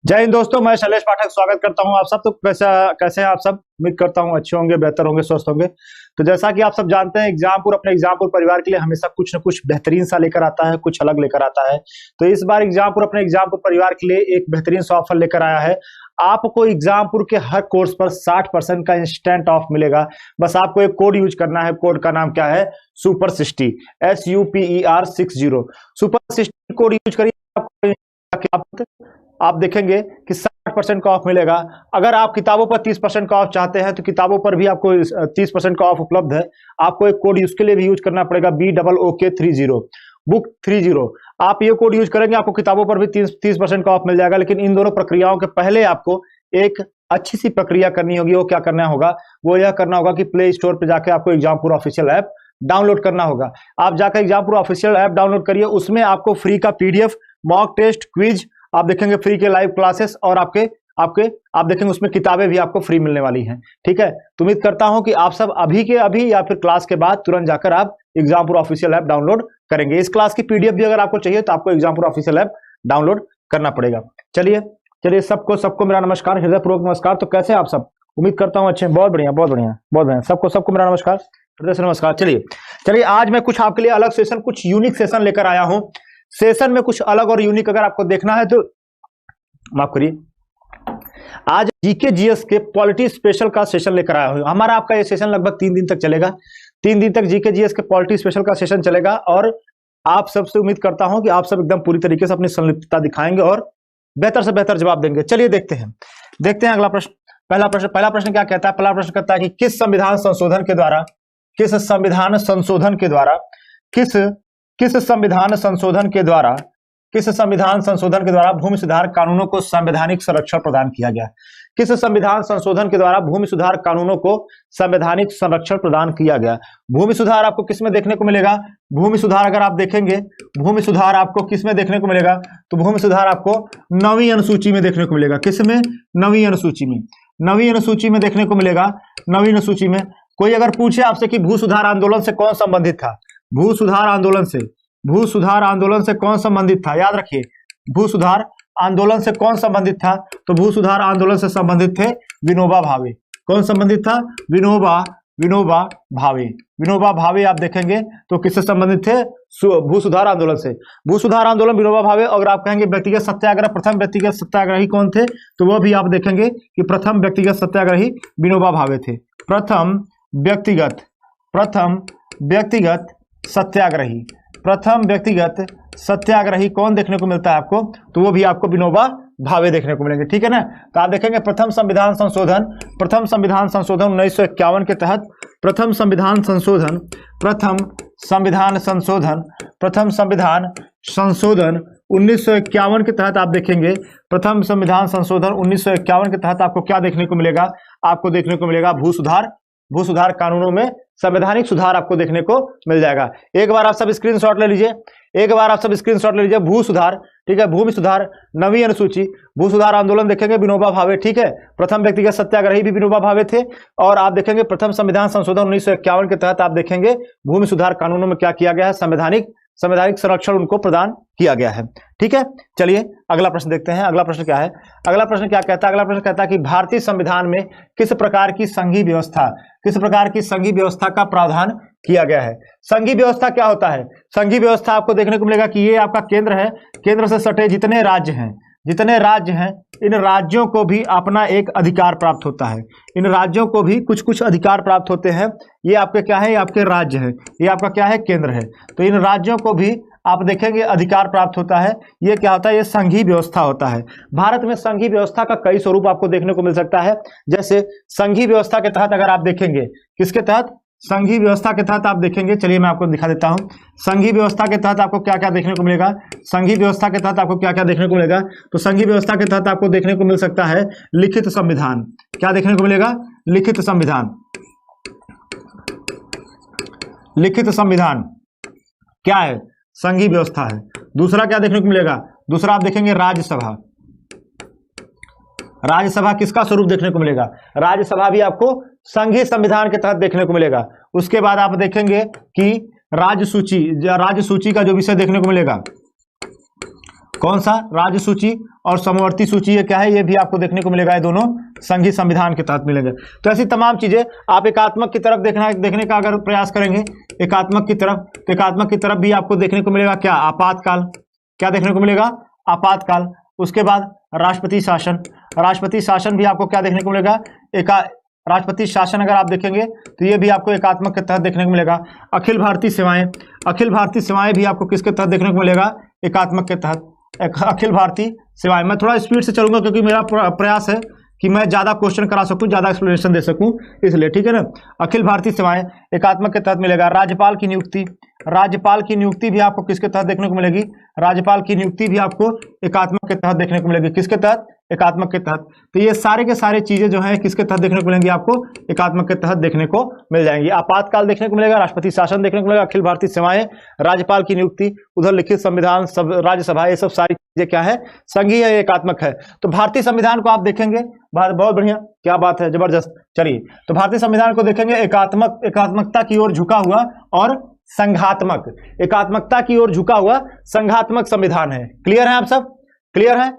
जय हिंद दोस्तों, मैं शैलेश पाठक स्वागत करता हूं आप सब। तो कैसे हैं आप सब? उम्मीद करता हूं अच्छे होंगे, बेहतर होंगे, स्वस्थ होंगे। तो जैसा कि आप सब जानते हैं, अपने एग्जामपुर परिवार के लिए हमेशा कुछ न कुछ बेहतरीन सा लेकर आता है, कुछ अलग लेकर आता है। तो इस बार अपने एग्जामपुर परिवार के लिए एक बेहतरीन सा ऑफर लेकर आया है। आपको एग्जामपुर के हर कोर्स पर 60% का इंस्टेंट ऑफ मिलेगा। बस आपको एक कोड यूज करना है। कोड का नाम क्या है? Super 60, SUPER 60। Super 60 code use करिए, आप देखेंगे कि 60% का ऑफ मिलेगा। अगर आप किताबों पर 30% का ऑफ चाहते हैं तो किताबों पर भी आपको 30% का ऑफ उपलब्ध है। आपको एक कोड उसके लिए भी यूज करना पड़ेगा, BOOK30, बुक 30। आप ये कोड यूज करेंगे, आपको किताबों पर भी 30% का ऑफ मिल जाएगा। लेकिन इन दोनों प्रक्रियाओं के पहले आपको एक अच्छी सी प्रक्रिया करनी होगी। वो क्या करना होगा? वो यह करना होगा कि प्ले स्टोर पर जाकर आपको एग्जामपुर ऑफिशियल ऐप डाउनलोड करना होगा। आप जाकर एग्जामपुर ऑफिशियल ऐप डाउनलोड करिए। उसमें आपको फ्री का PDF, मॉक टेस्ट, क्विज आप देखेंगे, फ्री के लाइव क्लासेस, और आप देखेंगे उसमें किताबें भी आपको फ्री मिलने वाली हैं। ठीक है, तो उम्मीद करता हूं कि आप सब अभी के अभी या फिर क्लास के बाद तुरंत जाकर आप एग्जामपुर ऑफिशियल ऐप डाउनलोड करेंगे। इस क्लास की PDF भी अगर आपको चाहिए तो आपको एग्जामपुर ऑफिशियल ऐप डाउनलोड करना पड़ेगा। चलिए सबको मेरा नमस्कार, हृदयपूर्वक नमस्कार। तो कैसे आप सब? उम्मीद करता हूं अच्छे। बहुत बढ़िया। सबको मेरा नमस्कार, हृदय से नमस्कार। चलिए आज मैं कुछ आपके लिए अलग सेशन, कुछ यूनिक सेशन लेकर आया हूं। सेशन में कुछ अलग और यूनिक अगर आपको देखना है तो माफ करिए, आज जीके जीएस के पॉलिटी स्पेशल का सेशन लेकर आया हूं। हमारा आपका ये सेशन लगभग 3 दिन तक चलेगा। 3 दिन तक जीके जीएस के पॉलिटी स्पेशल का सेशन चलेगा और आप सबसे उम्मीद करता हूं कि आप सब एकदम पूरी तरीके से अपनी संलिप्तता दिखाएंगे और बेहतर से बेहतर जवाब देंगे। चलिए देखते हैं अगला प्रश्न। पहला प्रश्न क्या कहता है? पहला प्रश्न कहता है कि किस संविधान संशोधन के द्वारा भूमि सुधार कानूनों को संवैधानिक संरक्षण प्रदान किया गया? किस संविधान संशोधन के द्वारा भूमि सुधार कानूनों को संवैधानिक संरक्षण प्रदान किया गया? भूमि सुधार आपको किस में देखने को मिलेगा? भूमि सुधार अगर आप देखेंगे, भूमि सुधार आपको किस में देखने को मिलेगा? तो भूमि सुधार आपको 9वीं अनुसूची में देखने को मिलेगा। किस में? 9वीं अनुसूची में देखने को मिलेगा। 9वीं अनुसूची में कोई अगर पूछे आपसे कि भू सुधार आंदोलन से कौन संबंधित था? भू सुधार आंदोलन से कौन संबंधित था? याद रखिए, भू सुधार आंदोलन से कौन संबंधित था? तो भू सुधार आंदोलन से संबंधित थे विनोबा भावे। कौन संबंधित था? विनोबा भावे आप देखेंगे तो किससे संबंधित थे? भू सुधार आंदोलन से। भू सुधार आंदोलन विनोबा भावे। और आप कहेंगे व्यक्तिगत सत्याग्रह, प्रथम व्यक्तिगत सत्याग्रही कौन थे? तो वह भी आप देखेंगे कि प्रथम व्यक्तिगत सत्याग्रही विनोबा भावे थे। प्रथम व्यक्तिगत सत्याग्रही कौन देखने को मिलता है आपको? तो वो भी आपको विनोबा भावे देखने को मिलेंगे। ठीक है ना? तो आप देखेंगे प्रथम संविधान संशोधन 1951 के तहत, प्रथम संविधान संशोधन 1951 के तहत आप देखेंगे, प्रथम संविधान संशोधन 1951 के तहत आपको क्या देखने को मिलेगा? आपको देखने को मिलेगा भू सुधार कानूनों में संवैधानिक सुधार आपको देखने को मिल जाएगा। एक बार आप सब स्क्रीनशॉट ले लीजिए। भू सुधार, ठीक है, भूमि सुधार 9वीं अनुसूची, भू सुधार आंदोलन देखेंगे विनोबा भावे। ठीक है, प्रथम व्यक्तिगत सत्याग्रही भी विनोबा भावे थे। और आप देखेंगे प्रथम संविधान संशोधन 1951 के तहत आप देखेंगे भूमि सुधार कानूनों में क्या किया गया है? संवैधानिक संरक्षण उनको प्रदान किया गया है। ठीक है, चलिए अगला प्रश्न देखते हैं। अगला प्रश्न क्या है? अगला प्रश्न क्या कहता है? अगला प्रश्न कहता है कि भारतीय संविधान में किस प्रकार की संघीय व्यवस्था का प्रावधान किया गया है? संघीय व्यवस्था क्या होता है? संघीय व्यवस्था आपको देखने को मिलेगा कि ये आपका केंद्र है। केंद्र से सटे जितने राज्य हैं, इन राज्यों को भी अपना एक अधिकार प्राप्त होता है। इन राज्यों को भी कुछ अधिकार प्राप्त होते हैं। ये आपके क्या है? ये आपके राज्य है। ये आपका क्या है? केंद्र है। तो इन राज्यों को भी आप देखेंगे अधिकार प्राप्त होता है। ये क्या होता है? ये संघीय व्यवस्था होता है। भारत में संघीय व्यवस्था का कई स्वरूप आपको देखने को मिल सकता है। जैसे संघीय व्यवस्था के तहत अगर आप देखेंगे, किसके तहत? संघीय व्यवस्था के तहत आप देखेंगे, चलिए मैं आपको दिखा देता हूं। संघीय व्यवस्था के तहत आपको क्या क्या देखने को मिलेगा? संघीय व्यवस्था के तहत आपको क्या क्या देखने को मिलेगा? तो संघीय व्यवस्था के तहत आपको देखने को मिल सकता है लिखित संविधान। क्या देखने को मिलेगा? लिखित संविधान क्या है? संघीय व्यवस्था है। दूसरा क्या देखने को मिलेगा? दूसरा आप देखेंगे राज्यसभा। राज्यसभा किसका स्वरूप देखने को मिलेगा? राज्यसभा भी आपको संघीय संविधान के तहत देखने को मिलेगा। उसके बाद आप देखेंगे कि राज्य सूची का जो विषय देखने को मिलेगा, कौन सा? राज्य सूची और समवर्ती सूची, ये क्या है? ये भी आपको देखने को मिलेगा, ये दोनों संघीय संविधान के तहत मिलेंगे। तो ऐसी तमाम चीजें आप एकात्मक की तरफ देखने का अगर प्रयास करेंगे, एकात्मक की तरफ, तो एकात्मक की तरफ भी आपको देखने को मिलेगा क्या? आपातकाल। क्या देखने को मिलेगा? आपातकाल। उसके बाद राष्ट्रपति शासन। राष्ट्रपति शासन भी आपको क्या देखने को मिलेगा? राष्ट्रपति शासन अगर आप देखेंगे तो ये भी आपको एकात्मक के तहत देखने को मिलेगा। अखिल भारतीय सेवाएं, अखिल भारतीय सेवाएं भी आपको किसके तहत देखने को मिलेगा? एकात्मक के तहत। अखिल भारतीय सेवाएं, मैं थोड़ा स्पीड से चलूंगा क्योंकि मेरा प्रयास है कि मैं ज्यादा क्वेश्चन करा सकूं, ज्यादा एक्सप्लेनेशन दे सकूं, इसलिए, ठीक है ना। अखिल भारतीय सेवाएं एकात्मक के तहत मिलेगा। राज्यपाल की नियुक्ति, राज्यपाल की नियुक्ति भी आपको किसके तहत देखने को मिलेगी? राज्यपाल की नियुक्ति भी आपको एकात्मक के तहत देखने को मिलेगी। किसके तहत? एकात्मक के तहत। तो ये सारे के सारे चीजें जो है किसके तहत देखने को मिलेंगी? आपको एकात्मक के तहत देखने को मिल जाएंगी। आपातकाल देखने को मिलेगा, राष्ट्रपति शासन देखने को मिलेगा, अखिल भारतीय सेवाएं, राज्यपाल की नियुक्ति, उधर लिखित संविधान, सब राज्यसभा, ये सब सारी चीजें क्या है? संघीय है, एकात्मक है। तो भारतीय संविधान को आप देखेंगे, बहुत बढ़िया, क्या बात है, जबरदस्त। चलिए, तो भारतीय संविधान को देखेंगे, एकात्मकता की ओर झुका हुआ और संघात्मक, एकात्मकता की ओर झुका हुआ संघात्मक संविधान है। क्लियर है आप सब? क्लियर है?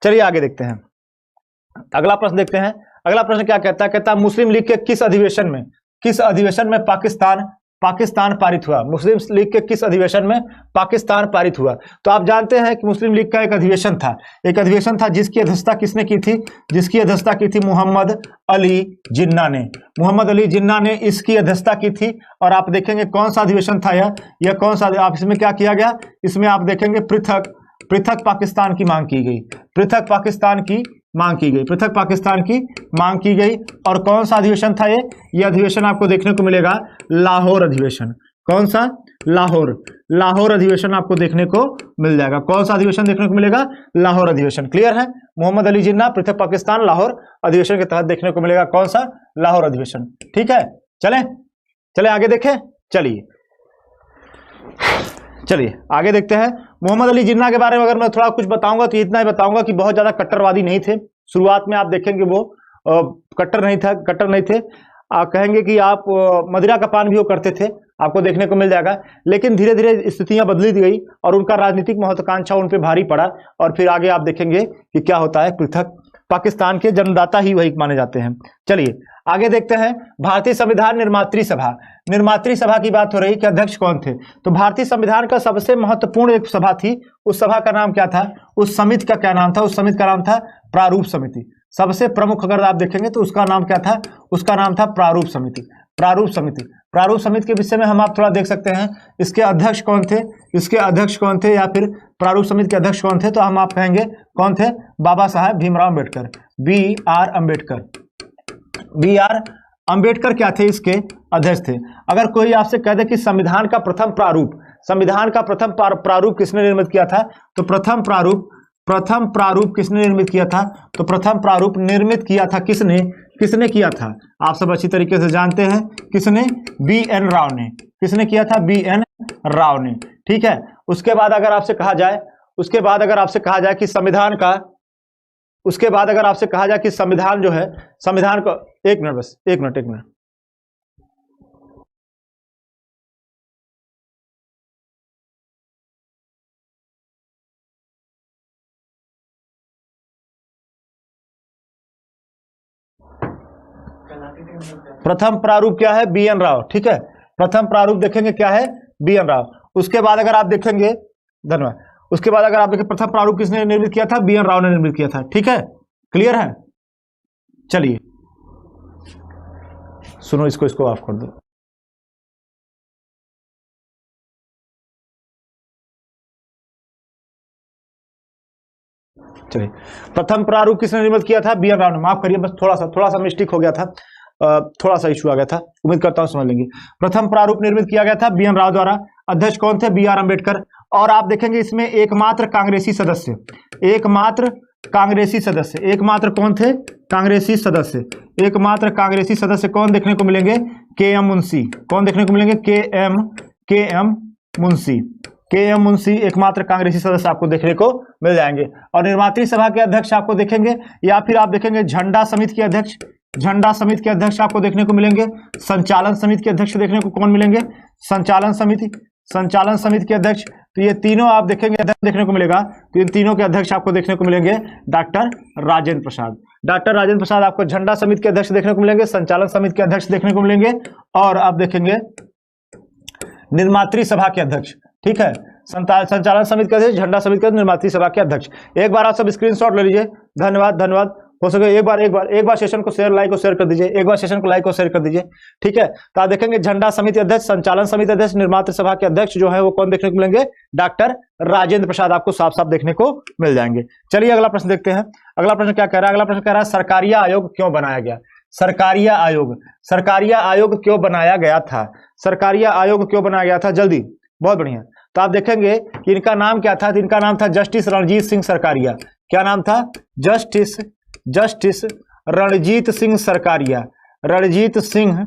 चलिए आगे देखते हैं। अगला प्रश्न देखते हैं। अगला प्रश्न क्या कहता है? कहता है मुस्लिम लीग के किस अधिवेशन में पाकिस्तान पारित हुआ? मुस्लिम लीग के किस अधिवेशन में पाकिस्तान पारित हुआ? तो आप जानते हैं कि मुस्लिम लीग का एक अधिवेशन था जिसकी अध्यक्षता किसने की थी? जिसकी अध्यक्षता की थी मोहम्मद अली जिन्ना ने। मोहम्मद अली जिन्ना ने इसकी अध्यक्षता की थी। और आप देखेंगे कौन सा अधिवेशन था यह कौन सा? आप इसमें क्या किया गया? इसमें आप देखेंगे पृथक पाकिस्तान की मांग की गई। पृथक पाकिस्तान की मांग की गई। और कौन सा अधिवेशन था ये अधिवेशन आपको देखने को मिलेगा लाहौर अधिवेशन। कौन सा? लाहौर अधिवेशन आपको देखने को मिल जाएगा। कौन सा अधिवेशन देखने को मिलेगा? लाहौर अधिवेशन। क्लियर है? मोहम्मद अली जिन्ना, पृथक पाकिस्तान, लाहौर अधिवेशन के तहत देखने को मिलेगा। कौन सा? लाहौर अधिवेशन। ठीक है, चले आगे देखें। चलिए आगे देखते हैं। मोहम्मद अली जिन्ना के बारे में अगर मैं थोड़ा कुछ बताऊंगा तो इतना ही बताऊंगा कि बहुत ज्यादा कट्टरवादी नहीं थे। शुरुआत में आप देखेंगे वो कट्टर नहीं थे। आप कहेंगे कि आप मदिरा का पान भी वो करते थे, आपको देखने को मिल जाएगा। लेकिन धीरे धीरे स्थितियां बदली गई और उनका राजनीतिक महत्वाकांक्षा उन पर भारी पड़ा। और फिर आगे आप देखेंगे कि क्या होता है, पृथक पाकिस्तान के जन्मदाता ही वही माने जाते हैं। चलिए आगे देखते हैं। भारतीय संविधान निर्मात्री सभा की बात हो रही कि अध्यक्ष कौन थे? तो भारतीय संविधान का सबसे महत्वपूर्ण एक सभा थी, उस सभा का नाम क्या था? उस समिति का क्या नाम था? उस समिति का नाम था प्रारूप समिति। सबसे प्रमुख अगर आप देखेंगे तो उसका नाम क्या था? उसका नाम था प्रारूप समिति। प्रारूप समिति के विषय में हम आप थोड़ा देख सकते हैं। इसके अध्यक्ष कौन थे? या फिर प्रारूप समिति के अध्यक्ष कौन थे? तो हम आप कहेंगे कौन थे? बाबा साहेब भीमराव अम्बेडकर, बी आर अम्बेडकर क्या थे? इसके अध्यक्ष थे। अगर कोई आपसे कह दे कि संविधान का प्रथम प्रारूप किसने निर्मित किया था? तो प्रथम प्रारूप किसने निर्मित किया था? तो प्रथम प्रारूप निर्मित किया था किसने किया था? आप सब अच्छी तरीके से जानते हैं किसने? B.N. राव ने। किसने किया था? B.N. राव ने। ठीक है। उसके बाद अगर आपसे कहा जाए कि संविधान जो है, संविधान को एक मिनट प्रथम प्रारूप क्या है? B.N. राव। ठीक है, प्रथम प्रारूप देखेंगे क्या है? B.N. राव। उसके बाद अगर आप देखेंगे, धन्यवाद, उसके बाद अगर आप देखें प्रथम प्रारूप किसने निर्मित किया था? B.N. राव ने निर्मित किया था। ठीक है, क्लियर है? चलिए सुनो, इसको ऑफ कर दो। चलिए, प्रथम प्रारूप किसने निर्मित किया था? B.N. राव ने। माफ करिए, बस थोड़ा सा मिस्टेक हो गया था, थोड़ा सा इशू आ गया था, उम्मीद करता हूं समझ लेंगे। प्रथम प्रारूप निर्मित किया गया था B.N. राव द्वारा। अध्यक्ष कौन थे? B.R. अम्बेडकर। और आप देखेंगे इसमें एकमात्र कांग्रेसी सदस्य एकमात्र कौन थे? कांग्रेसी सदस्य। एकमात्र कांग्रेसी सदस्य कौन देखने को मिलेंगे? K.M. मुंशी। कौन देखने को मिलेंगे? K.M. मुंशी एकमात्र कांग्रेसी सदस्य आपको देखने को मिल जाएंगे। और निर्मात्री सभा के अध्यक्ष आपको देखेंगे, या फिर आप देखेंगे झंडा समिति के अध्यक्ष आपको देखने को मिलेंगे। संचालन समिति के अध्यक्ष देखने को कौन मिलेंगे? संचालन समिति संचालन समिति के अध्यक्ष। तो ये तीनों आप देखेंगे अध्यक्ष देखने को मिलेगा, तो इन तीनों के अध्यक्ष आपको देखने को मिलेंगे डॉक्टर राजेंद्र प्रसाद। डॉक्टर राजेंद्र प्रसाद आपको झंडा समिति के अध्यक्ष देखने को मिलेंगे, संचालन समिति के अध्यक्ष देखने को मिलेंगे, और आप देखेंगे निर्मात्री सभा के अध्यक्ष। ठीक है, संचालन समिति के अध्यक्ष, झंडा समिति के अध्यक्ष, निर्मात्री सभा के अध्यक्ष। एक बार आप सब स्क्रीनशॉट ले लीजिए। धन्यवाद। हो सके एक बार सेशन को लाइक और शेयर कर दीजिए, एक बार सेशन को लाइक और शेयर कर दीजिए। ठीक है, तो आप देखेंगे झंडा समिति अध्यक्ष, संचालन समिति अध्यक्ष, निर्मात्री सभा के अध्यक्ष जो है वो कौन देखने को मिलेंगे, डॉक्टर राजेंद्र प्रसाद आपको साफ साफ देखने को मिल जाएंगे। चलिए अगला प्रश्न देखते हैं। अगला प्रश्न क्या कह रहा है? अगला प्रश्न कह रहा है सरकारिया आयोग क्यों बनाया गया? सरकारिया आयोग क्यों बनाया गया था? सरकारिया आयोग क्यों बनाया गया था? जल्दी, बहुत बढ़िया। तो आप देखेंगे कि इनका नाम क्या था? इनका नाम था जस्टिस रणजीत सिंह सरकारिया। क्या नाम था? जस्टिस रणजीत सिंह सरकारिया। रणजीत सिंह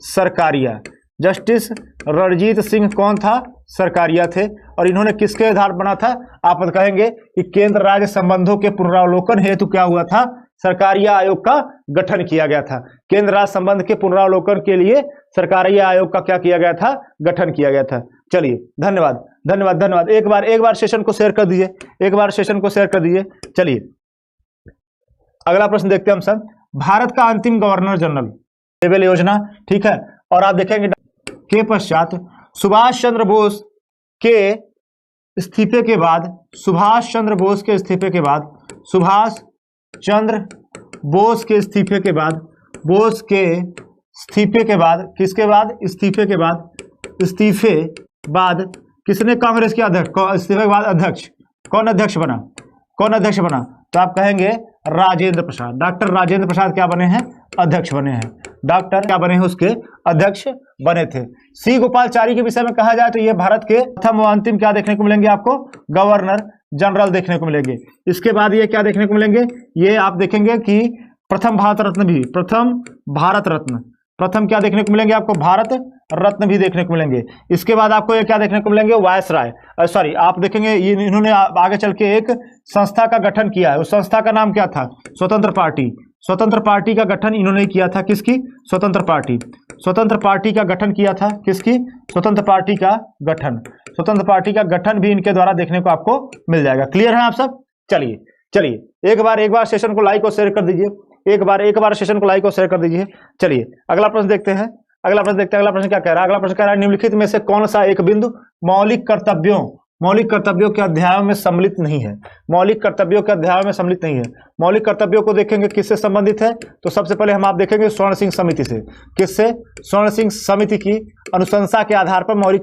सरकारिया। जस्टिस रणजीत सिंह कौन था? सरकारिया थे। और इन्होंने किसके आधार पर बना था? आप कहेंगे कि केंद्र राज्य संबंधों के पुनरावलोकन हेतु क्या हुआ था? सरकारिया आयोग का गठन किया गया था। केंद्र राज्य संबंध के पुनरावलोकन के लिए सरकारिया आयोग का क्या किया गया था? गठन किया गया था। चलिए, धन्यवाद। एक बार सेशन को शेयर कर दीजिए। चलिए अगला प्रश्न देखते हैं हम सब। भारत का अंतिम गवर्नर जनरल केवल योजना। ठीक है, और आप देखेंगे के पश्चात सुभाष चंद्र बोस के इस्तीफे के बाद किसने कांग्रेस के इस्तीफे के बाद अध्यक्ष कौन अध्यक्ष बना? तो आप कहेंगे राजेंद्र प्रसाद। डॉक्टर राजेंद्र प्रसाद क्या बने हैं? अध्यक्ष बने हैं। डॉक्टर क्या बने हैं? उसके अध्यक्ष बने थे। सी गोपालचारी के विषय में कहा जाए तो ये भारत के प्रथम व अंतिम क्या देखने को मिलेंगे आपको? गवर्नर जनरल देखने को मिलेंगे। इसके बाद ये क्या देखने को मिलेंगे? ये आप देखेंगे कि प्रथम क्या देखने को मिलेंगे आपको? भारत रत्न भी देखने को मिलेंगे। इसके बाद आपको ये क्या देखने को मिलेंगे? वायसराय। आप देखेंगे इन्होंने आगे चल के एक संस्था का गठन किया है। उस संस्था का नाम क्या था? स्वतंत्र पार्टी का गठन इन्होंने किया था। किसकी? स्वतंत्र पार्टी का गठन किया था। किसकी? स्वतंत्र पार्टी का गठन भी इनके द्वारा देखने को आपको मिल जाएगा। क्लियर है आप सब? चलिए एक बार सेशन को लाइक और शेयर कर दीजिए। एक बार सेशन को लाइक और शेयर कर दीजिए। चलिए अगला प्रश्न देखते हैं। अगला प्रश्न क्या कह रहा है? अगला प्रश्न कह रहा है निम्नलिखित में से कौन सा एक बिंदु मौलिक कर्तव्यों के अध्यायों में सम्मिलित नहीं है? मौलिक कर्तव्यों को देखेंगे किससे संबंधित है? तो सबसे पहले आप देखेंगे स्वर्ण सिंह समिति से। किससे? स्वर्ण सिंह समिति की अनुशंसा के आधार पर मौलिक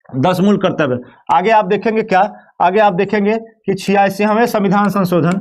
10 मूल कर्तव्य। आगे आप देखेंगे कि 86वें संविधान संशोधन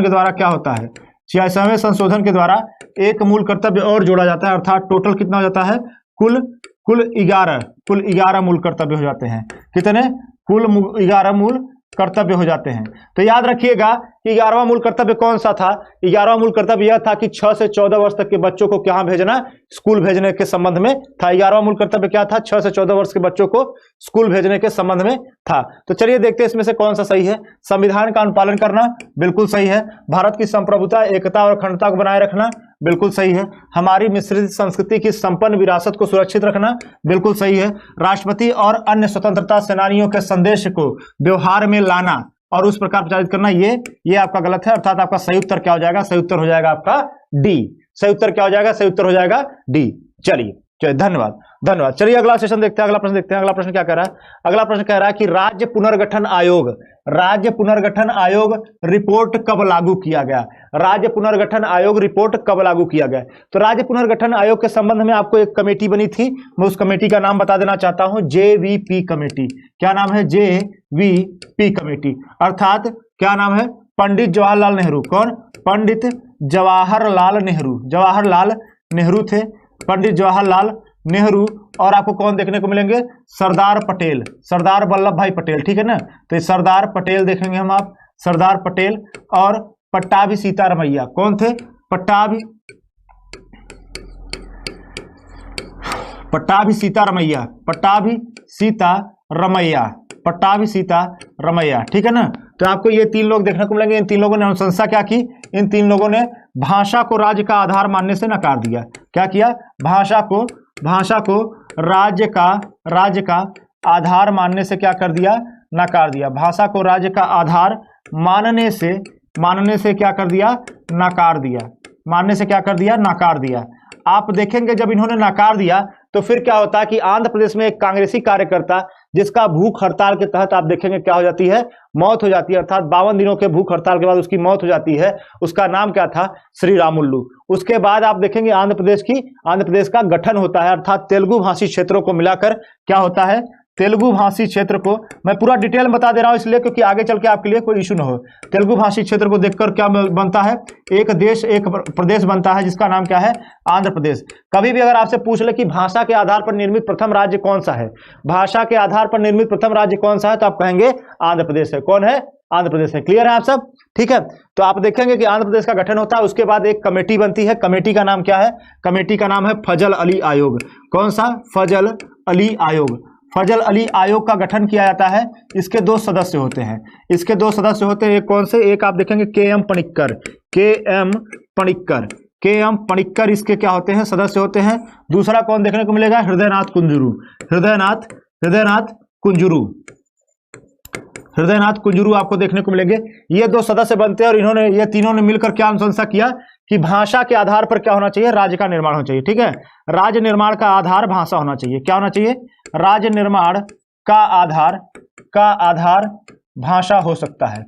के द्वारा क्या होता है? 86वें संशोधन के द्वारा एक मूल कर्तव्य और जोड़ा जाता है, अर्थात टोटल कितना हो जाता है? कुल 11 मूल कर्तव्य हो जाते हैं। कितने? कुल 11 मूल कर्तव्य हो जाते हैं। तो याद रखिएगा कि 11वां मूल कर्तव्य कौन सा था? 11वां मूल कर्तव्य यह था कि 6 से 14 वर्ष तक के बच्चों को कहां भेजना? स्कूल भेजने के संबंध में था। 11वां मूल कर्तव्य क्या था? 6 से 14 वर्ष के बच्चों को स्कूल भेजने के संबंध में था। तो चलिए देखते हैं इसमें से कौन सा सही है। संविधान का अनुपालन करना बिल्कुल सही है। भारत की संप्रभुता, एकता और अखंडता को बनाए रखना बिल्कुल सही है। हमारी मिश्रित संस्कृति की संपन्न विरासत को सुरक्षित रखना बिल्कुल सही है। राष्ट्रपति और अन्य स्वतंत्रता सेनानियों के संदेश को व्यवहार में लाना और उस प्रकार प्रचारित करना, ये आपका गलत है। अर्थात आपका सही उत्तर क्या हो जाएगा? सही उत्तर हो जाएगा आपका डी। सही उत्तर क्या हो जाएगा? सही उत्तर हो जाएगा डी। चलिए धन्यवाद। चलिए अगला सेशन देखते हैं। अगला प्रश्न देखते हैं। अगला प्रश्न क्या कह रहा है? अगला प्रश्न कह रहा है कि राज्य पुनर्गठन आयोग रिपोर्ट कब लागू किया गया? राज्य पुनर्गठन आयोग रिपोर्ट कब लागू किया गया? तो राज्य पुनर्गठन आयोग के संबंध में आपको एक कमेटी बनी थी। मैं उस कमेटी का नाम बता देना चाहता हूं, JVP कमेटी। क्या नाम है? JVP committee. अर्थात क्या नाम है? पंडित जवाहरलाल नेहरू। कौन? पंडित जवाहरलाल नेहरू थे। पंडित जवाहरलाल नेहरू। और आपको कौन देखने को मिलेंगे? सरदार वल्लभ भाई पटेल। ठीक है ना? तो सरदार पटेल देखेंगे हम आप, सरदार पटेल और पट्टाभी सीतारमैया। कौन थे? पट्टाभी सीतारमैया। ठीक है ना? तो आपको ये 3 लोग देखने को मिलेंगे। इन 3 लोगों ने अनुशंसा क्या की? इन 3 लोगों ने भाषा को राज्य का आधार मानने से नकार दिया। क्या किया? भाषा को भाषा को राज्य का आधार मानने से क्या कर दिया, नकार दिया। भाषा को राज्य का आधार मानने से क्या कर दिया, नकार दिया। मानने से क्या कर दिया, नकार दिया। आप देखेंगे जब इन्होंने नकार दिया तो फिर क्या होता है कि आंध्र प्रदेश में एक कांग्रेसी कार्यकर्ता जिसका भूख हड़ताल के तहत आप देखेंगे क्या हो जाती है, मौत हो जाती है, अर्थात 52 दिनों के भूख हड़ताल के बाद उसकी मौत हो जाती है। उसका नाम क्या था, श्री रामुलु। उसके बाद आप देखेंगे आंध्र प्रदेश का गठन होता है, अर्थात तेलुगु भाषी क्षेत्रों को मिलाकर क्या होता है, तेलुगु भाषी क्षेत्र को, मैं पूरा डिटेल में बता दे रहा हूं इसलिए क्योंकि आगे चल के आपके लिए कोई इशू ना हो। तेलुगु भाषी क्षेत्र को देखकर क्या बनता है, एक देश एक प्रदेश बनता है जिसका नाम क्या है, आंध्र प्रदेश। कभी भी अगर आपसे पूछ ले कि भाषा के आधार पर निर्मित प्रथम राज्य कौन सा है, भाषा के आधार पर निर्मित प्रथम राज्य कौन सा है, तो आप कहेंगे आंध्र प्रदेश है। कौन है, आंध्र प्रदेश है। क्लियर है आप सब, ठीक है। तो आप देखेंगे कि आंध्र प्रदेश का गठन होता है, उसके बाद एक कमेटी बनती है। कमेटी का नाम क्या है, कमेटी का नाम है फजल अली आयोग। कौन सा, फजल अली आयोग। फजल अली आयोग का गठन किया जाता है। इसके 2 सदस्य होते हैं, एक कौन से, एक आप देखेंगे के.एम. पणिक्कर इसके क्या होते हैं, सदस्य होते हैं। दूसरा कौन देखने को मिलेगा, हृदयनाथ कुंजरू आपको देखने को मिलेंगे। ये 2 सदस्य बनते हैं और ये तीनों ने मिलकर क्या अनुशंसा किया कि भाषा के आधार पर क्या होना चाहिए, राज्य का निर्माण होना चाहिए। ठीक है, राज्य निर्माण का आधार भाषा होना चाहिए। क्या होना चाहिए, राज्य निर्माण का आधार भाषा हो सकता है,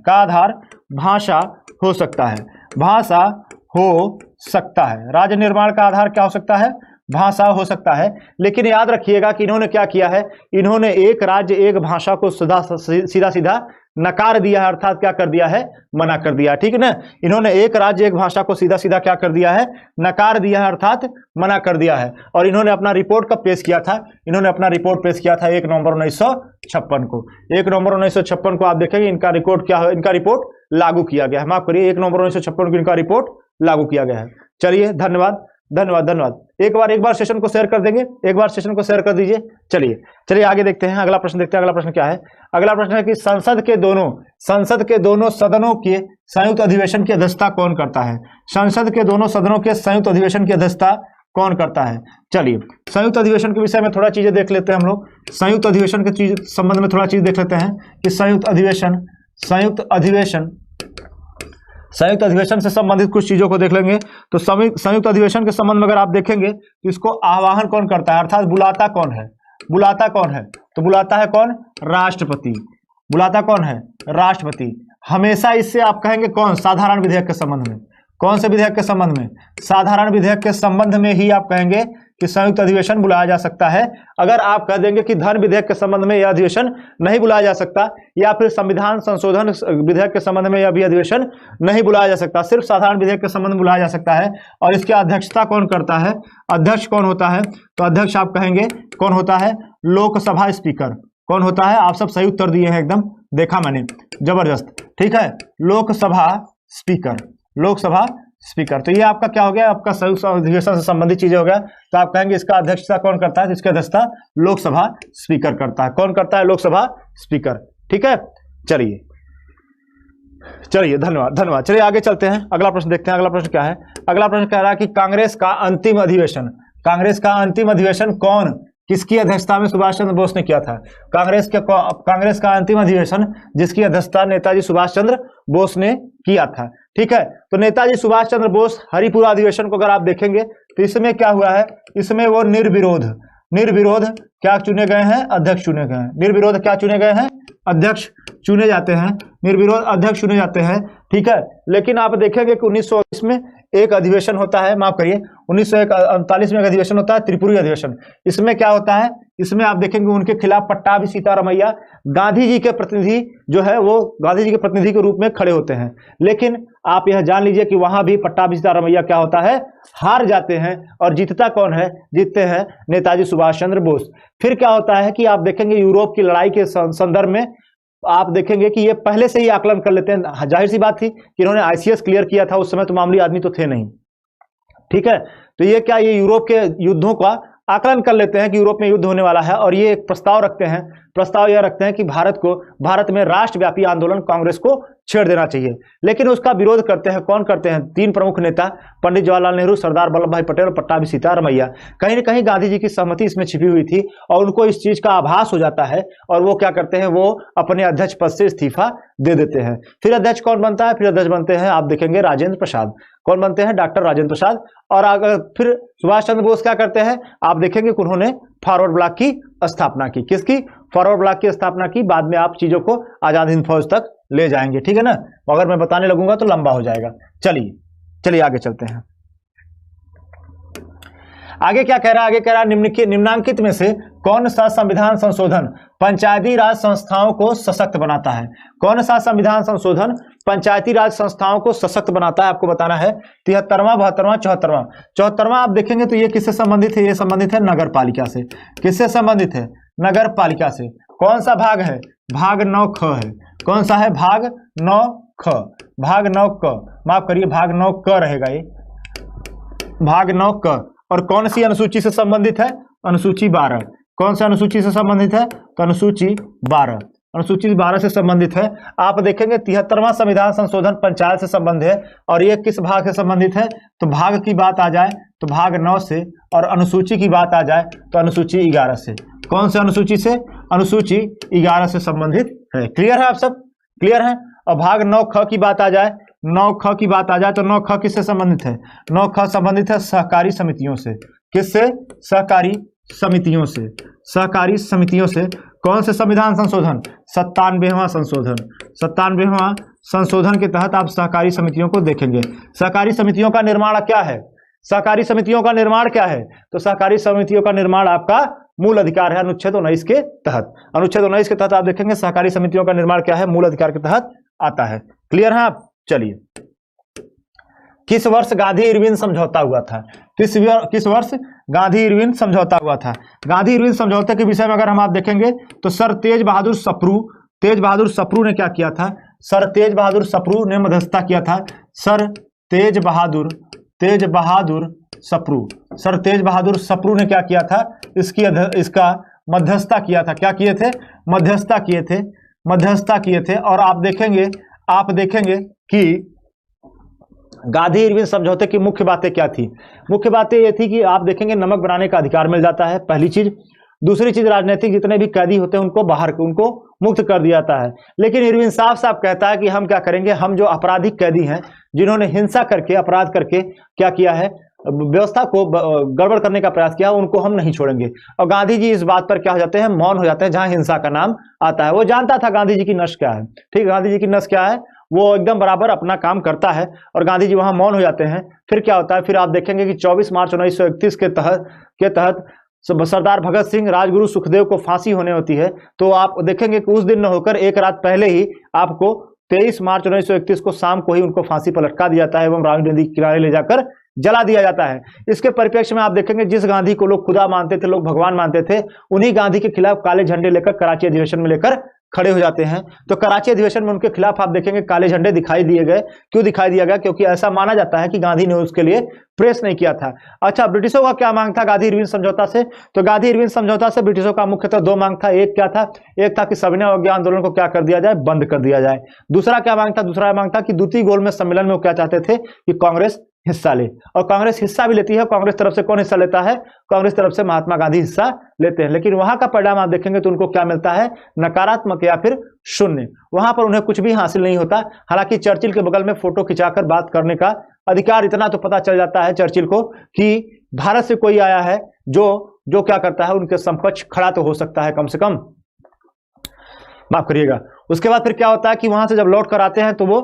राज्य निर्माण का आधार क्या हो सकता है, भाषा हो सकता है। लेकिन याद रखिएगा कि इन्होंने क्या किया है, इन्होंने एक राज्य एक भाषा को सीधा नकार दिया है, अर्थात क्या कर दिया है, मना कर दिया। ठीक है ना, इन्होंने एक राज्य एक भाषा को सीधा क्या कर दिया है, नकार दिया है, अर्थात मना कर दिया है। और इन्होंने अपना रिपोर्ट कब पेश किया था, 1 नवंबर 1956 को। 1 नवंबर 1956 को आप देखेंगे इनका रिपोर्ट क्या है, इनका रिपोर्ट लागू किया गया है। माफ करिए, 1 नवंबर 1956 को इनका रिपोर्ट लागू किया गया है। चलिए, धन्यवाद। एक बार सेशन को शेयर कर देंगे, सेशन को शेयर कर दीजिए। चलिए आगे देखते हैं, अगला प्रश्न देखते हैं। अगला प्रश्न क्या है, अगला प्रश्न है कि संसद के दोनों सदनों के संयुक्त अधिवेशन की अध्यक्षता कौन करता है। संसद के दोनों सदनों के संयुक्त अधिवेशन की अध्यक्षता कौन करता है। चलिए, संयुक्त अधिवेशन के विषय में थोड़ा चीजें देख लेते हैं हम लोग। संयुक्त अधिवेशन के संबंध में थोड़ा चीज देख लेते हैं कि संयुक्त अधिवेशन से संबंधित कुछ चीजों को देख लेंगे। तो संयुक्त अधिवेशन के संबंध में अगर आप देखेंगे तो इसको आह्वान कौन करता है, अर्थात बुलाता कौन है, तो बुलाता है कौन, राष्ट्रपति। हमेशा इससे आप कहेंगे कौन, साधारण विधेयक के संबंध में। कौन से विधेयक के संबंध में, साधारण विधेयक के संबंध में ही आप कहेंगे कि संयुक्त अधिवेशन बुलाया जा सकता है। अगर आप कह देंगे कि धन विधेयक के संबंध में यह अधिवेशन नहीं बुलाया जा सकता, या फिर संविधान संशोधन विधेयक के संबंध में यह भी अधिवेशन नहीं बुलाया जा सकता, सिर्फ साधारण विधेयक के संबंध में बुलाया जा सकता है। और इसकी अध्यक्षता कौन करता है, अध्यक्ष कौन होता है, तो अध्यक्ष आप कहेंगे कौन होता है, लोकसभा स्पीकर। कौन होता है, आप सब सही उत्तर दिए हैं, एकदम देखा मैंने, जबरदस्त। ठीक है, लोकसभा स्पीकर। तो ये आपका क्या हो गया, आपका संयुक्त अधिवेशन से संबंधित चीजें हो गया। तो आप कहेंगे इसका अध्यक्षता कौन करता है, तो इसकी अध्यक्षता लोकसभा स्पीकर करता है। कौन करता है, लोकसभा स्पीकर। ठीक है, चलिए धन्यवाद। चलिए आगे चलते हैं, अगला प्रश्न देखते हैं। अगला प्रश्न क्या है, अगला प्रश्न कह रहा है कि कांग्रेस का अंतिम अधिवेशन कौन, किसकी अध्यक्षता में सुभाष चंद्र बोस ने किया था। कांग्रेस का अंतिम अधिवेशन जिसकी अध्यक्षता नेताजी सुभाष चंद्र बोस ने किया था। ठीक है, तो नेताजी सुभाष चंद्र बोस हरिपुरा अधिवेशन को अगर आप देखेंगे तो इसमें क्या हुआ है, इसमें वो निर्विरोध क्या चुने गए हैं, अध्यक्ष चुने गए हैं। निर्विरोध क्या चुने गए हैं, अध्यक्ष चुने जाते हैं, निर्विरोध अध्यक्ष चुने जाते हैं। ठीक है, लेकिन आप देखेंगे कि 1919 में एक अधिवेशन होता है, माफ करिए 1939 में एक अधिवेशन होता है, त्रिपुरी अधिवेशन। इसमें क्या होता है, इसमें आप देखेंगे उनके खिलाफ पट्टाभी सीतारामैया गांधी जी के प्रतिनिधि जो है वो गांधी जी के प्रतिनिधि के रूप में खड़े होते हैं। लेकिन आप यह जान लीजिए कि वहां भी पट्टाभी सीतारामैया क्या होता है, हार जाते हैं। और जीतता कौन है, जीतते हैं नेताजी सुभाष चंद्र बोस। फिर क्या होता है कि आप देखेंगे यूरोप की लड़ाई के संदर्भ में आप देखेंगे कि ये पहले से ही आकलन कर लेते हैं। जाहिर सी बात थी कि इन्होंने आईसीएस क्लियर किया था, उस समय तो मामूली आदमी तो थे नहीं। ठीक है, तो ये यूरोप के युद्धों का आकलन कर लेते हैं कि यूरोप में युद्ध होने वाला है और ये एक प्रस्ताव रखते हैं। प्रस्ताव यह रखते हैं कि भारत में राष्ट्रव्यापी आंदोलन कांग्रेस को छेड़ देना चाहिए। लेकिन उसका विरोध करते हैं, कौन करते हैं? 3 प्रमुख नेता, पंडित जवाहरलाल नेहरू, सरदार वल्लभ भाई पटेल और पट्टाभी सीतारमैया। कहीं न कहीं गांधी जी की सहमति इसमें छिपी हुई थी और उनको इस चीज का आभास हो जाता है और वो क्या करते हैं, वो अपने अध्यक्ष पद से इस्तीफा दे देते हैं। फिर अध्यक्ष कौन बनता है? फिर अध्यक्ष बनते हैं, आप देखेंगे, राजेंद्र प्रसाद। कौन बनते हैं? डॉक्टर राजेंद्र प्रसाद। और अगर फिर सुभाष चंद्र बोस क्या करते हैं? आप देखेंगे कि उन्होंने फॉरवर्ड ब्लॉक की स्थापना की। किसकी? फॉरवर्ड ब्लॉक की स्थापना की। बाद में आप चीजों को आजाद हिंद फौज तक ले जाएंगे, ठीक है ना? अगर मैं बताने लगूंगा तो लंबा हो जाएगा। चलिए आगे चलते हैं। आगे क्या कह रहा है? आगे कह रहा है निम्नांकित में से कौन सा संविधान संशोधन पंचायती राज संस्थाओं को सशक्त बनाता है? कौन सा संविधान संशोधन पंचायती राज संस्थाओं को सशक्त बनाता है? आपको बताना है। 73वां, 72वां, 74वां। 74वां आप देखेंगे तो ये किससे संबंधित है? ये संबंधित है नगर पालिका से। किससे संबंधित है? नगर पालिका से। कौन सा भाग है? भाग 9ख है। कौन सा है? भाग 9ख। भाग 9क, माफ करिए, भाग 9क रहेगा ये, भाग 9क। और कौन सी अनुसूची से संबंधित है? अनुसूची 12। कौन सा अनुसूची से संबंधित है? तो अनुसूची 12। अनुसूची 12 से संबंधित है। आप देखेंगे 73वां संविधान संशोधन पंचायत से संबंधित है। और ये किस भाग से संबंधित है? तो भाग की बात आ जाए तो भाग 9 से, और अनुसूची की बात आ जाए तो अनुसूची 11 से। कौन से अनुसूची से? अनुसूची 11 से संबंधित है। क्लियर है आप सब? क्लियर है? और भाग 9ख की बात आ जाए, 9ख की बात आ जाए तो 9ख किससे संबंधित है? 9ख संबंधित है सहकारी समितियों से। किससे? सहकारी समितियों से। सहकारी समितियों से। कौन से संविधान संशोधन? 97वां संशोधन। 97वां संशोधन के तहत आप सहकारी समितियों को देखेंगे। सहकारी समितियों का निर्माण क्या है? सहकारी समितियों का निर्माण क्या है? तो सहकारी समितियों का निर्माण आपका मूल अधिकार है, अनुच्छेद 19 के तहत। अनुच्छेद 19 के तहत आप देखेंगे सहकारी समितियों का निर्माण क्या है? मूल अधिकार के तहत आता है। क्लियर है आप? चलिए, किस वर्ष गांधी इरविन समझौता हुआ था? किस वर्ष गांधी इरविन समझौता हुआ था? गांधी इरविन समझौते के विषय में अगर हम आप देखेंगे तो सर तेज बहादुर सप्रू ने क्या किया था? सर तेज बहादुर सप्रू ने मध्यस्थता किया था। सर तेज बहादुर सप्रू ने क्या किया था? इसका मध्यस्थता किया था। क्या किए थे? मध्यस्थता किए थे। और आप देखेंगे कि गांधी इरविन समझौते की मुख्य बातें क्या थी? मुख्य बातें ये थी कि आप देखेंगे नमक बनाने का अधिकार मिल जाता है, पहली चीज। दूसरी चीज, राजनीतिक जितने भी कैदी होते हैं उनको मुक्त कर दिया जाता है। लेकिन इरविन साफ कहता है कि हम क्या करेंगे, हम जो आपराधिक कैदी हैं, जिन्होंने हिंसा करके, अपराध करके क्या किया है, व्यवस्था को गड़बड़ करने का प्रयास किया, उनको हम नहीं छोड़ेंगे। और गांधी जी इस बात पर क्या हो जाते हैं? मौन हो जाते हैं जहां हिंसा का नाम आता है। वो जानता था गांधी जी की नस क्या है, ठीक, गांधी जी की नस क्या है, वो एकदम बराबर अपना काम करता है और गांधी जी वहां मौन हो जाते हैं। फिर क्या होता है? फिर आप देखेंगे कि 24 मार्च 1931 के तहत सरदार भगत सिंह, राजगुरु सुखदेव को फांसी होने होती है। तो आप देखेंगे कि उस दिन न होकर एक रात पहले ही आपको 23 मार्च 1931 को शाम को ही उनको फांसी पर लटका दिया जाता है एवं रावी नदी के किनारे ले जाकर जला दिया जाता है। इसके परिप्रेक्ष्य में आप देखेंगे जिस गांधी को लोग खुदा मानते थे, लोग भगवान मानते थे, उन्हीं गांधी के खिलाफ काले झंडे लेकर कराची अधिवेशन में लेकर खड़े हो जाते हैं। तो कराची अधिवेशन में उनके खिलाफ आप देखेंगे काले झंडे दिखाई दिए गए। क्यों दिखाई दिया गया? क्योंकि ऐसा माना जाता है कि गांधी ने उसके लिए प्रेस नहीं किया था। अच्छा, ब्रिटिशों का क्या मांग था गांधी इरविन समझौता से? तो गांधी इरविन समझौता से ब्रिटिशों का मुख्यतः 2 मांग था। एक क्या था? एक था कि सविनय अवज्ञा आंदोलन को क्या कर दिया जाए? बंद कर दिया जाए। दूसरा क्या मांग था? दूसरा मांग था कि द्वितीय गोलमेज सम्मेलन में वो क्या चाहते थे कि कांग्रेस हिस्सा ले। और कांग्रेस हिस्सा भी लेती है। कांग्रेस तरफ से कौन हिस्सा लेता है? कांग्रेस तरफ से महात्मा गांधी हिस्सा लेते हैं। लेकिन वहां का परिणाम आप देखेंगे तो उनको क्या मिलता है? नकारात्मक या फिर शून्य। वहां पर उन्हें कुछ भी हासिल नहीं होता। हालांकि चर्चिल के बगल में फोटो खिंचाकर बात करने का अधिकार, इतना तो पता चल जाता है चर्चिल को कि भारत से कोई आया है जो क्या करता है, उनके समकक्ष खड़ा तो हो सकता है कम से कम, माफ करिएगा। उसके बाद फिर क्या होता है कि वहां से जब लौट कर आते हैं तो वो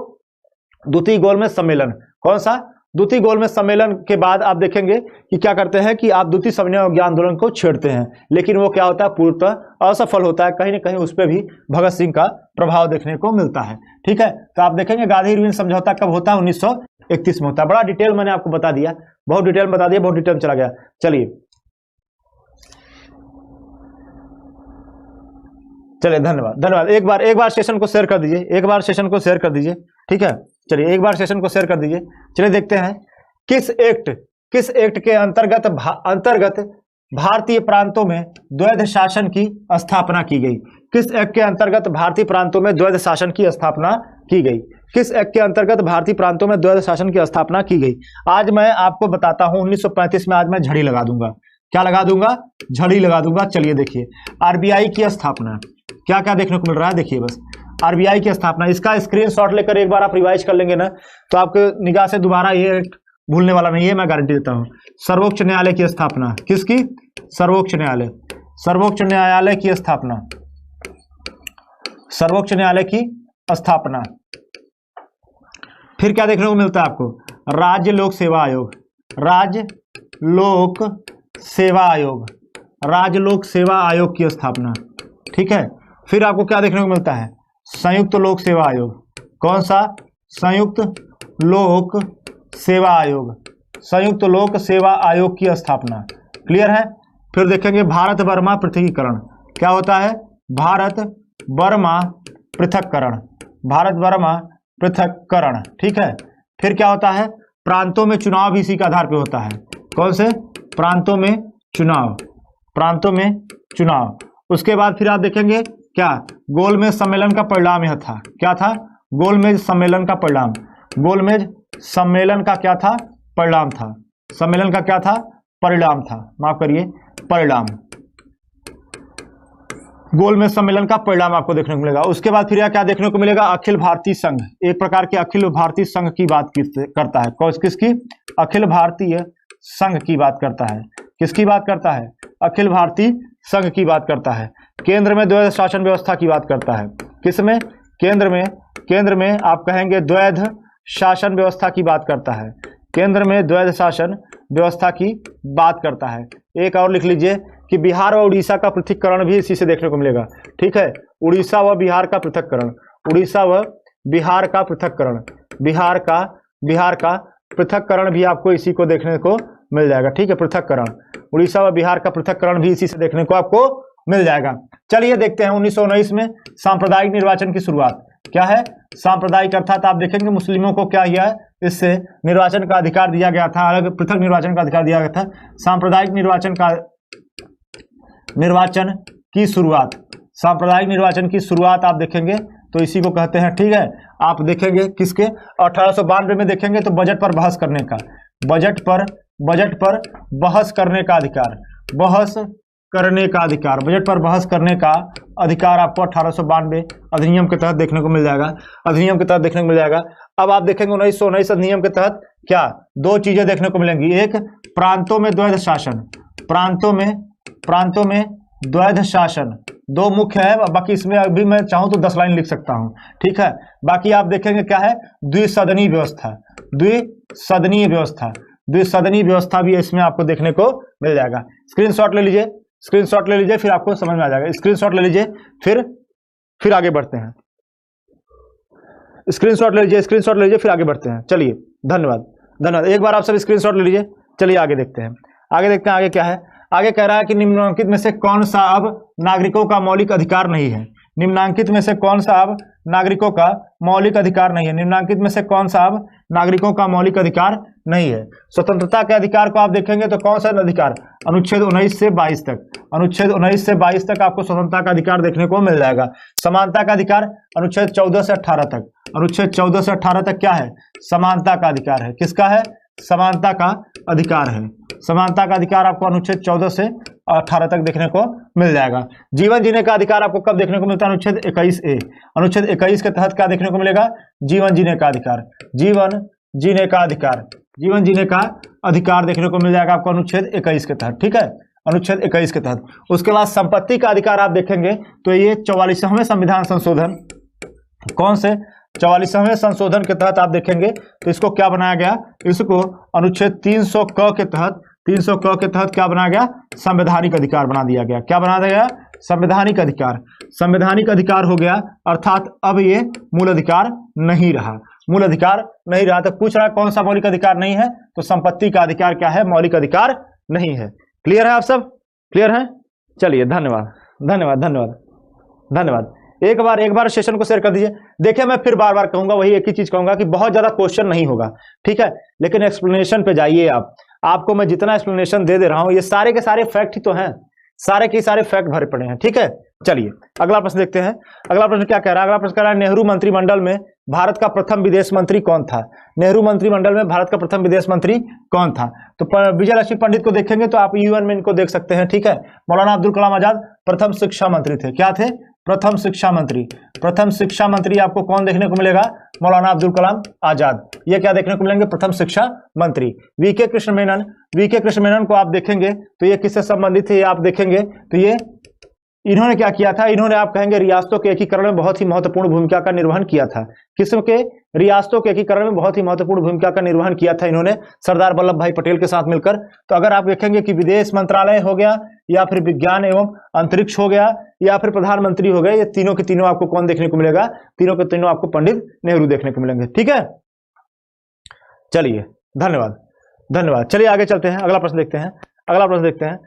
द्वितीय गोलमेज सम्मेलन, कौन सा? द्वितीय गोलमेज सम्मेलन के बाद आप देखेंगे कि क्या करते हैं कि आप द्वितीय सविनय अवज्ञा आंदोलन को छेड़ते हैं। लेकिन वो क्या होता है? पूर्णतः असफल होता है। कहीं ना कहीं उस पर भी भगत सिंह का प्रभाव देखने को मिलता है। ठीक है, तो आप देखेंगे गांधी इरविन समझौता कब होता है? 1931 में होता है। बड़ा डिटेल मैंने आपको बता दिया, बहुत डिटेल बता दिया, बहुत डिटेल चला गया। चलिए धन्यवाद। एक बार सेशन को शेयर कर दीजिए, ठीक है। चलिए एक बार सेशन को शेयर कर दीजिए। चलिए देखते हैं किस एक्ट के अंतर्गत भारतीय प्रांतों में द्वैध शासन की स्थापना की गई। किस एक्ट के अंतर्गत भारतीय प्रांतों में द्वैध शासन की स्थापना की गई? किस एक्ट के अंतर्गत भारतीय प्रांतों में द्वैध शासन की स्थापना की गई? आज मैं आपको बताता हूं, 1935 में आज मैं झड़ी लगा दूंगा। क्या लगा दूंगा? झड़ी लगा दूंगा। चलिए देखिए, आरबीआई की स्थापना, क्या क्या देखने को मिल रहा है, देखिए बस आरबीआई की स्थापना। इसका स्क्रीनशॉट लेकर एक बार आप रिवाइज कर लेंगे ना, तो आपके निगाह से दोबारा ये भूलने वाला नहीं है, मैं गारंटी देता हूं। सर्वोच्च न्यायालय की स्थापना, किसकी? सर्वोच्च न्यायालय। सर्वोच्च न्यायालय की स्थापना, सर्वोच्च न्यायालय की स्थापना। फिर क्या देखने को मिलता है आपको? राज्य लोक सेवा आयोग, राज्य लोक सेवा आयोग, राज्य लोक सेवा आयोग की स्थापना, ठीक है। फिर आपको क्या देखने को मिलता है? संयुक्त लोक सेवा आयोग। कौन सा? संयुक्त लोक सेवा आयोग, संयुक्त लोक सेवा आयोग की स्थापना। क्लियर है? फिर देखेंगे भारत बर्मा पृथकीकरण। क्या होता है? भारत बर्मा पृथक्करण, भारत बर्मा पृथक्करण, ठीक है। फिर क्या होता है? प्रांतों में चुनाव भी इसी के आधार पर होता है। कौन से? प्रांतों में चुनाव, प्रांतों में चुनाव। उसके बाद फिर आप देखेंगे क्या? गोलमेज सम्मेलन का परिणाम यह था। क्या था? गोलमेज सम्मेलन का परिणाम। गोलमेज सम्मेलन का क्या था? परिणाम था। सम्मेलन का क्या था? परिणाम था, माफ करिए, परिणाम। गोलमेज सम्मेलन का परिणाम आपको देखने को मिलेगा। उसके बाद फिर क्या देखने को मिलेगा? अखिल भारतीय संघ, एक प्रकार के अखिल भारतीय संघ की बात करता है। किसकी? अखिल भारतीय संघ की बात करता है। किसकी बात करता है? अखिल भारतीय संघ की बात करता है। केंद्र में द्वैध शासन व्यवस्था की बात करता है। किसमें? केंद्र में, केंद्र में आप कहेंगे द्वैध शासन व्यवस्था की बात करता है। केंद्र में द्वैध शासन व्यवस्था की बात करता है। एक और लिख लीजिए कि बिहार और उड़ीसा का पृथक्करण भी इसी से देखने को मिलेगा, ठीक है। उड़ीसा व बिहार का पृथक्करण, उड़ीसा व बिहार का पृथक्करण, बिहार का पृथक्करण भी आपको इसी को देखने को मिल जाएगा, ठीक है। पृथक्करण, उड़ीसा व बिहार का पृथक्करण भी इसी से देखने को आपको मिल जाएगा। चलिए देखते हैं 1919 में सांप्रदायिक निर्वाचन की शुरुआत। क्या है? सांप्रदायिक, अर्थात आप देखेंगे मुस्लिमों को क्या किया है, इससे निर्वाचन का अधिकार दिया गया था, अलग पृथक निर्वाचन का अधिकार दिया गया था। सांप्रदायिक निर्वाचन की शुरुआत, सांप्रदायिक निर्वाचन की शुरुआत आप देखेंगे तो इसी को कहते हैं, ठीक है। आप देखेंगे किसके? 1892 में देखेंगे तो बजट पर बहस करने का, बजट पर बहस करने का अधिकार, बहस करने का अधिकार, बजट पर बहस करने का अधिकार आपको 1892 अधिनियम के तहत देखने को मिल जाएगा, अधिनियम के तहत देखने को मिल जाएगा। अब आप देखेंगे 1919 अधिनियम के तहत क्या दो चीजें देखने को मिलेंगी। एक, प्रांतों में द्वैध शासन, प्रांतों में द्वैध शासन, दो मुख्य है, बाकी इसमें अभी मैं चाहूं तो 10 लाइन लिख सकता हूं, ठीक है। बाकी आप देखेंगे क्या है? द्विसदनीय व्यवस्था, द्विसदनीय व्यवस्था, द्विसदनीय व्यवस्था भी इसमें आपको देखने को मिल जाएगा। स्क्रीनशॉट ले लीजिए, स्क्रीनशॉट ले लीजिए, फिर आपको समझ में आ जाएगा। स्क्रीनशॉट ले लीजिए, फिर आगे बढ़ते हैं। स्क्रीनशॉट ले लीजिए, स्क्रीनशॉट ले लीजिए, फिर आगे बढ़ते हैं। चलिए, धन्यवाद, धन्यवाद। एक बार आप सब स्क्रीनशॉट ले लीजिए। चलिए आगे देखते हैं, आगे देखते हैं। आगे क्या है? आगे कह रहा है कि निम्नलिखित में से कौन सा अब नागरिकों का मौलिक अधिकार नहीं है? निम्नलिखित में से कौन सा अब नागरिकों का मौलिक अधिकार नहीं है? निम्नलिखित में से कौन सा अब नागरिकों का मौलिक अधिकार नहीं है? स्वतंत्रता के अधिकार को आप देखेंगे तो कौन सा अधिकार? अनुच्छेद 19 से 22 तक, अनुच्छेद 19 से 22 तक आपको स्वतंत्रता का अधिकार देखने को मिल जाएगा। समानता का अधिकार अनुच्छेद 14 से 18 तक, अनुच्छेद 14 से 18 तक क्या है? समानता का अधिकार है। किसका है? समानता का अधिकार है। समानता का अधिकार आपको अनुच्छेद 14 से 18 तक देखने को मिल जाएगा। जीवन जीने का अधिकार आपको कब देखने को मिलता है? अनुच्छेद 21A, अनुच्छेद 21 के तहत क्या देखने को मिलेगा? जीवन जीने का अधिकार, जीवन जीने का अधिकार, जीवन जीने का अधिकार देखने को मिल जाएगा आपको अनुच्छेद 21 के तहत, ठीक है, अनुच्छेद 21 के तहत। उसके बाद संपत्ति का अधिकार आप देखेंगे तो ये 44वें संविधान संशोधन, कौन से? 44वें संशोधन के तहत आप देखेंगे तो इसको क्या बनाया गया? इसको अनुच्छेद 300 क के तहत, 300 क के तहत क्या बनाया गया? संवैधानिक अधिकार बना दिया गया। क्या बना दिया गया? संवैधानिक अधिकार, संवैधानिक अधिकार हो गया, अर्थात अब ये मूल अधिकार नहीं रहा, मूल अधिकार नहीं रहा। तो पूछ रहा है कौन सा मौलिक अधिकार नहीं है? तो संपत्ति का अधिकार क्या है? मौलिक अधिकार नहीं है। क्लियर है? आप सब क्लियर है? चलिए, धन्यवाद, धन्यवाद, धन्यवाद, धन्यवाद। एक बार सेशन को शेयर कर दीजिए। देखिए, मैं फिर बार बार कहूंगा, वही एक ही चीज कहूंगा कि बहुत ज्यादा क्वेश्चन नहीं होगा, ठीक है, लेकिन एक्सप्लेनेशन पे जाइए आप। आपको मैं जितना एक्सप्लेनेशन दे रहा हूं, ये सारे के सारे फैक्ट ही तो हैं, सारे के सारे फैक्ट भरे पड़े हैं, ठीक है। चलिए अगला प्रश्न देखते हैं। अगला प्रश्न क्या कह रहा है? अगला प्रश्न कह रहा है नेहरू मंत्रिमंडल में भारत का प्रथम विदेश मंत्री कौन था? नेहरू मंत्रिमंडल में भारत का प्रथम विदेश मंत्री कौन था? तो विजय लक्ष्मी पंडित को देखेंगे तो आप यूएन में इनको देख सकते हैं, ठीक है। मौलाना अब्दुल कलाम आजाद प्रथम शिक्षा मंत्री थे। क्या थे? प्रथम शिक्षा मंत्री। प्रथम शिक्षा मंत्री आपको कौन देखने को मिलेगा? मौलाना अब्दुल कलाम आजाद। ये क्या देखने को मिलेंगे? प्रथम शिक्षा मंत्री। वीके कृष्ण मेनन, वीके कृष्ण मेनन को आप देखेंगे तो ये किससे संबंधित है? ये आप देखेंगे तो ये इन्होंने क्या किया था? इन्होंने आप कहेंगे रियासतों के एकीकरण में बहुत ही महत्वपूर्ण भूमिका का निर्वहन किया था। किस्म के? रियासतों के एकीकरण में बहुत ही महत्वपूर्ण भूमिका का निर्वहन किया था इन्होंने सरदार वल्लभ भाई पटेल के साथ मिलकर। तो अगर आप देखेंगे कि विदेश मंत्रालय हो गया या फिर विज्ञान एवं अंतरिक्ष हो गया या फिर प्रधानमंत्री हो गए, ये तीनों के तीनों आपको कौन देखने को मिलेगा? तीनों के तीनों आपको पंडित नेहरू देखने को मिलेंगे, ठीक है। चलिए धन्यवाद, धन्यवाद। चलिए आगे चलते हैं, अगला प्रश्न देखते हैं। अगला प्रश्न देखते हैं,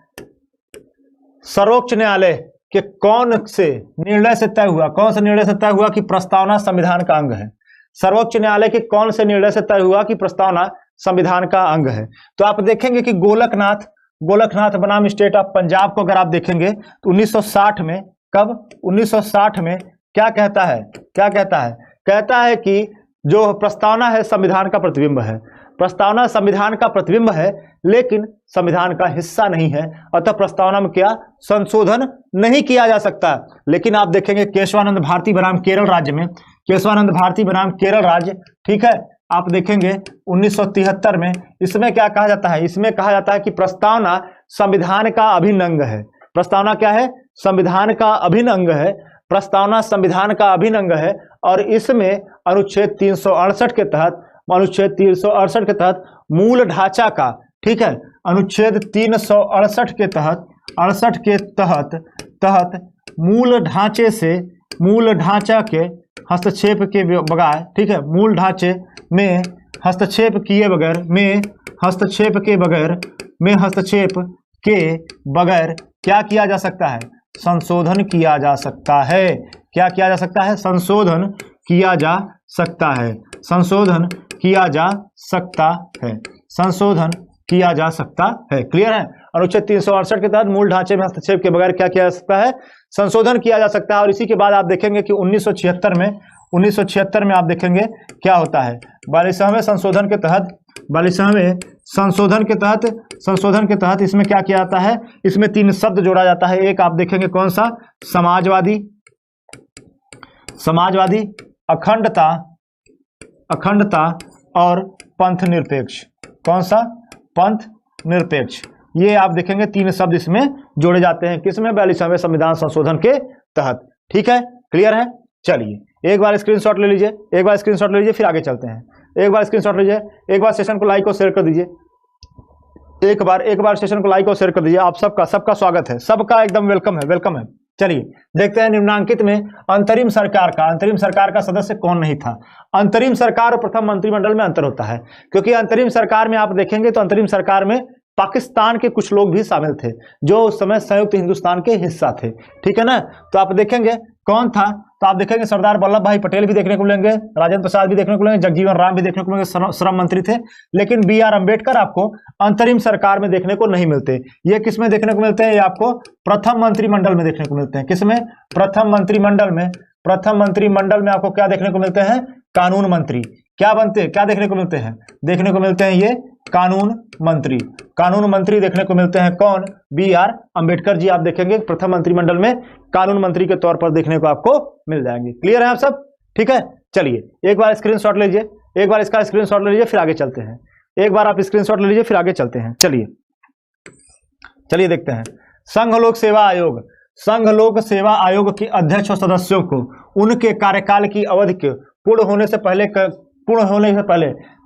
सर्वोच्च न्यायालय कि कौन से निर्णय से तय हुआ, कौन से निर्णय से तय हुआ कि प्रस्तावना संविधान का अंग है? सर्वोच्च न्यायालय के कौन से निर्णय से तय हुआ कि प्रस्तावना संविधान का अंग है? तो आप देखेंगे कि गोलकनाथ बनाम स्टेट ऑफ पंजाब को अगर आप देखेंगे तो 1960 में, कब? 1960 में क्या कहता है? क्या कहता है? कहता है कि जो प्रस्तावना है संविधान का प्रतिबिंब है। प्रस्तावना संविधान का प्रतिबिंब है लेकिन संविधान का हिस्सा नहीं है, अतः प्रस्तावना में क्या? संशोधन नहीं किया जा सकता। लेकिन आप देखेंगे केशवानंद भारती बनाम केरल राज्य में, केशवानंद भारती बनाम केरल राज्य, ठीक है, आप देखेंगे 1973 में इसमें क्या कहा जाता है? इसमें कहा जाता है कि प्रस्तावना संविधान का अभिन्न अंग है। प्रस्तावना क्या है? संविधान का अभिन्न अंग है। प्रस्तावना संविधान का अभिन्न अंग है और इसमें अनुच्छेद 368 के तहत, अनुच्छेद 368 के तहत मूल ढांचा का, ठीक है, अनुच्छेद 368 के तहत, 68 के तहत मूल ढांचे से, मूल ढांचा के हस्तक्षेप के बगैर, ठीक है, मूल ढांचे में हस्तक्षेप किए बगैर, में हस्तक्षेप के बगैर क्या किया जा सकता है? संशोधन किया जा सकता है। क्या किया जा सकता है? संशोधन किया जा सकता है। संशोधन किया जा सकता है। संशोधन किया जा सकता है। क्लियर है? अनुच्छेद 368 के तहत मूल ढांचे में हस्तक्षेप के बगैर क्या किया जा सकता है? संशोधन किया जा सकता है। और इसी के बाद आप देखेंगे कि 1976 में आप देखेंगे क्या होता है? 42वें संशोधन के तहत, 42वें संशोधन के तहत इसमें क्या किया जाता है? इसमें 3 शब्द जोड़ा जाता है। एक आप देखेंगे कौन सा? समाजवादी, समाजवादी, अखंडता और पंथ निरपेक्ष। कौन सा? पंथ निरपेक्ष। ये आप देखेंगे 3 शब्द इसमें जोड़े जाते हैं। किसमें? 42वें संविधान संशोधन के तहत। ठीक है, क्लियर है? चलिए एक बार स्क्रीनशॉट ले लीजिए, एक बार स्क्रीनशॉट ले लीजिए, फिर आगे चलते हैं। एक बार स्क्रीनशॉट लीजिए, एक बार सेशन को लाइक और शेयर कर दीजिए, एक बार सेशन को लाइक और शेयर कर दीजिए। आप सबका स्वागत है, सबका एकदम वेलकम है, वेलकम है। चलिए देखते हैं निम्नांकित में अंतरिम सरकार का सदस्य कौन नहीं था। अंतरिम सरकार और प्रथम मंत्रिमंडल में अंतर होता है, क्योंकि अंतरिम सरकार में आप देखेंगे तो अंतरिम सरकार में पाकिस्तान के कुछ लोग भी शामिल थे जो उस समय संयुक्त हिंदुस्तान के हिस्सा थे। ठीक है ना? तो आप देखेंगे कौन था, तो आप देखेंगे सरदार वल्लभ भाई पटेल भी देखने को मिलेंगे, राजेंद्र प्रसाद भी देखने को मिलेंगे, जगजीवन राम भी देखने को मिलेंगे, श्रम मंत्री थे। लेकिन BR अम्बेडकर आपको अंतरिम सरकार में देखने को नहीं मिलते। ये किस में देखने को मिलते हैं? ये आपको प्रथम मंत्रिमंडल में देखने को मिलते हैं। किसमें? प्रथम मंत्रिमंडल में। प्रथम मंत्रिमंडल में आपको क्या देखने को मिलते हैं? कानून मंत्री। क्या बनते हैं? क्या देखने को मिलते हैं? देखने को मिलते हैं ये कानून मंत्री। कानून मंत्री देखने को मिलते हैं कौन? BR अम्बेडकर जी। आप देखेंगे प्रथम मंत्रिमंडल में कानून मंत्री के तौर पर देखने को आपको मिल जाएंगे। क्लियर है आप सब? ठीक है, चलिए एक बार स्क्रीनशॉट लीजिए, एक बार इसका स्क्रीनशॉट ले लीजिए, फिर आगे चलते हैं। एक बार आप स्क्रीनशॉट ले लीजिए, फिर आगे चलते हैं। चलिए देखते हैं। संघ लोक सेवा आयोग, संघ लोक सेवा आयोग के अध्यक्ष और सदस्यों को उनके कार्यकाल की अवधि के पूर्ण होने से पहले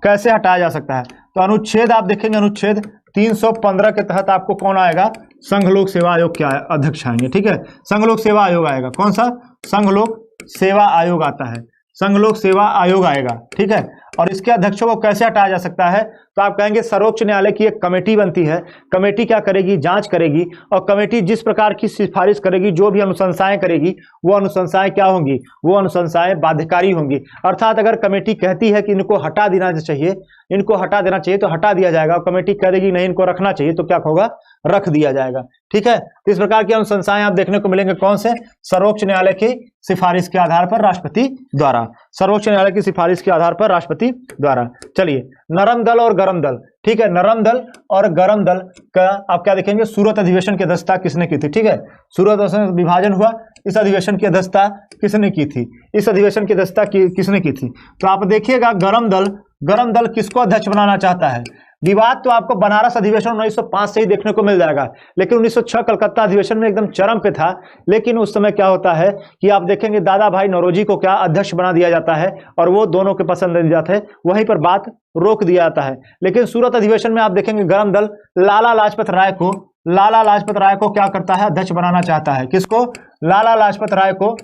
कैसे हटाया जा सकता है? तो अनुच्छेद आप देखेंगे, अनुच्छेद 315 के तहत आपको कौन आएगा? संघ लोक सेवा आयोग के अध्यक्ष आएंगे। ठीक है, संघ लोक सेवा आयोग आएगा। कौन सा? संघ लोक सेवा आयोग आता है, संघ लोक सेवा आयोग आएगा। ठीक है, और इसके अध्यक्षों को कैसे हटाया जा सकता है? तो आप कहेंगे सर्वोच्च न्यायालय की एक कमेटी बनती है। कमेटी क्या करेगी? जांच करेगी, और कमेटी जिस प्रकार की सिफारिश करेगी, जो भी अनुशंसाएं करेगी, वो अनुशंसाएं क्या होंगी? वो अनुशंसाएं बाध्यकारी होंगी। अर्थात अगर कमेटी कहती है कि इनको हटा देना चाहिए, इनको हटा देना चाहिए, तो हटा दिया जाएगा। और कमेटी कह देगी नहीं इनको रखना चाहिए, तो क्या होगा? रख दिया जाएगा। ठीक है, तो इस प्रकार की अनुशंसाएं आप देखने को मिलेंगे कौन से? सर्वोच्च न्यायालय की सिफारिश के आधार पर राष्ट्रपति द्वारा, सर्वोच्च न्यायालय की सिफारिश के आधार पर राष्ट्रपति द्वारा। चलिए, नरम दल और गरम दल। ठीक है, नरम दल और गरम दल का आप क्या देखेंगे? सूरत अधिवेशन की अध्यक्षता किसने की थी? ठीक है, सूरत अधिवेशन विभाजन हुआ, इस अधिवेशन की अध्यक्षता किसने की थी? इस अधिवेशन की अध्यक्षता किसने की थी? तो आप देखिएगा, गरम दल किसको अध्यक्ष बनाना चाहता है? विवाद तो आपको बनारस अधिवेशन 1905 से ही देखने को मिल जाएगा, लेकिन 1906 कलकत्ता अधिवेशन में एकदम चरम पे था। लेकिन उस समय क्या होता है कि आप देखेंगे दादा भाई नौरोजी को क्या अध्यक्ष बना दिया जाता है, और वो दोनों के पसंदीदा थे, वहीं पर बात रोक दिया जाता है। लेकिन सूरत अधिवेशन में आप देखेंगे गरम दल लाला लाजपत राय को क्या करता है? अध्यक्ष बनाना चाहता है। किसको? लाला लाजपत राय को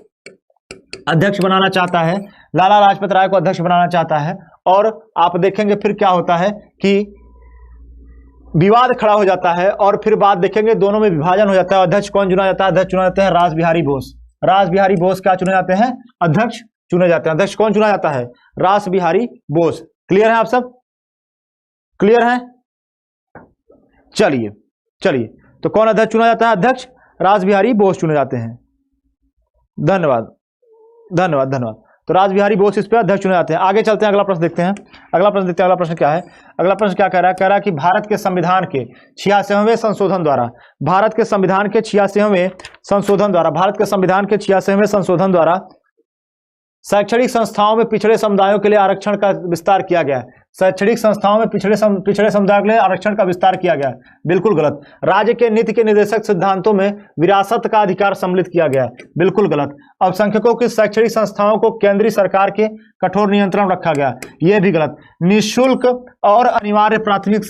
अध्यक्ष बनाना चाहता है, लाला लाजपत राय को अध्यक्ष बनाना चाहता है। और आप देखेंगे फिर क्या होता है कि विवाद खड़ा हो जाता है, और फिर बात देखेंगे दोनों में विभाजन हो जाता है। अध्यक्ष कौन चुना जाता है? अध्यक्ष चुना जाते हैं रास बिहारी बोस। रास बिहारी बोस क्या चुने जाते हैं? अध्यक्ष चुने जाते हैं। अध्यक्ष कौन चुना जाता है? रास बिहारी बोस। क्लियर है आप सब? क्लियर है? चलिए, तो कौन अध्यक्ष चुना जाता है? अध्यक्ष रास बिहारी बोस चुने जाते हैं। धन्यवाद। तो रास बिहारी बोस इस पे अध्यक्ष चुने जाते हैं। आगे चलते हैं, अगला प्रश्न देखते हैं। अगला प्रश्न क्या है? अगला प्रश्न क्या कह रहा है? कह रहा है कि भारत के संविधान के 86वें संशोधन द्वारा शैक्षणिक संस्थाओं में पिछड़े समुदायों के लिए आरक्षण का विस्तार किया गया। शैक्षणिक संस्थाओं में पिछड़े समुदायों के लिए आरक्षण का विस्तार किया गया। बिल्कुल गलत। राज्य के नीति के निर्देशक सिद्धांतों में विरासत का अधिकार सम्मिलित किया गया। बिल्कुल गलत। अल्पसंख्यकों की शैक्षणिक संस्थाओं को केंद्रीय सरकार के कठोर नियंत्रण रखा गया। यह भी गलत। निःशुल्क और अनिवार्य प्राथमिक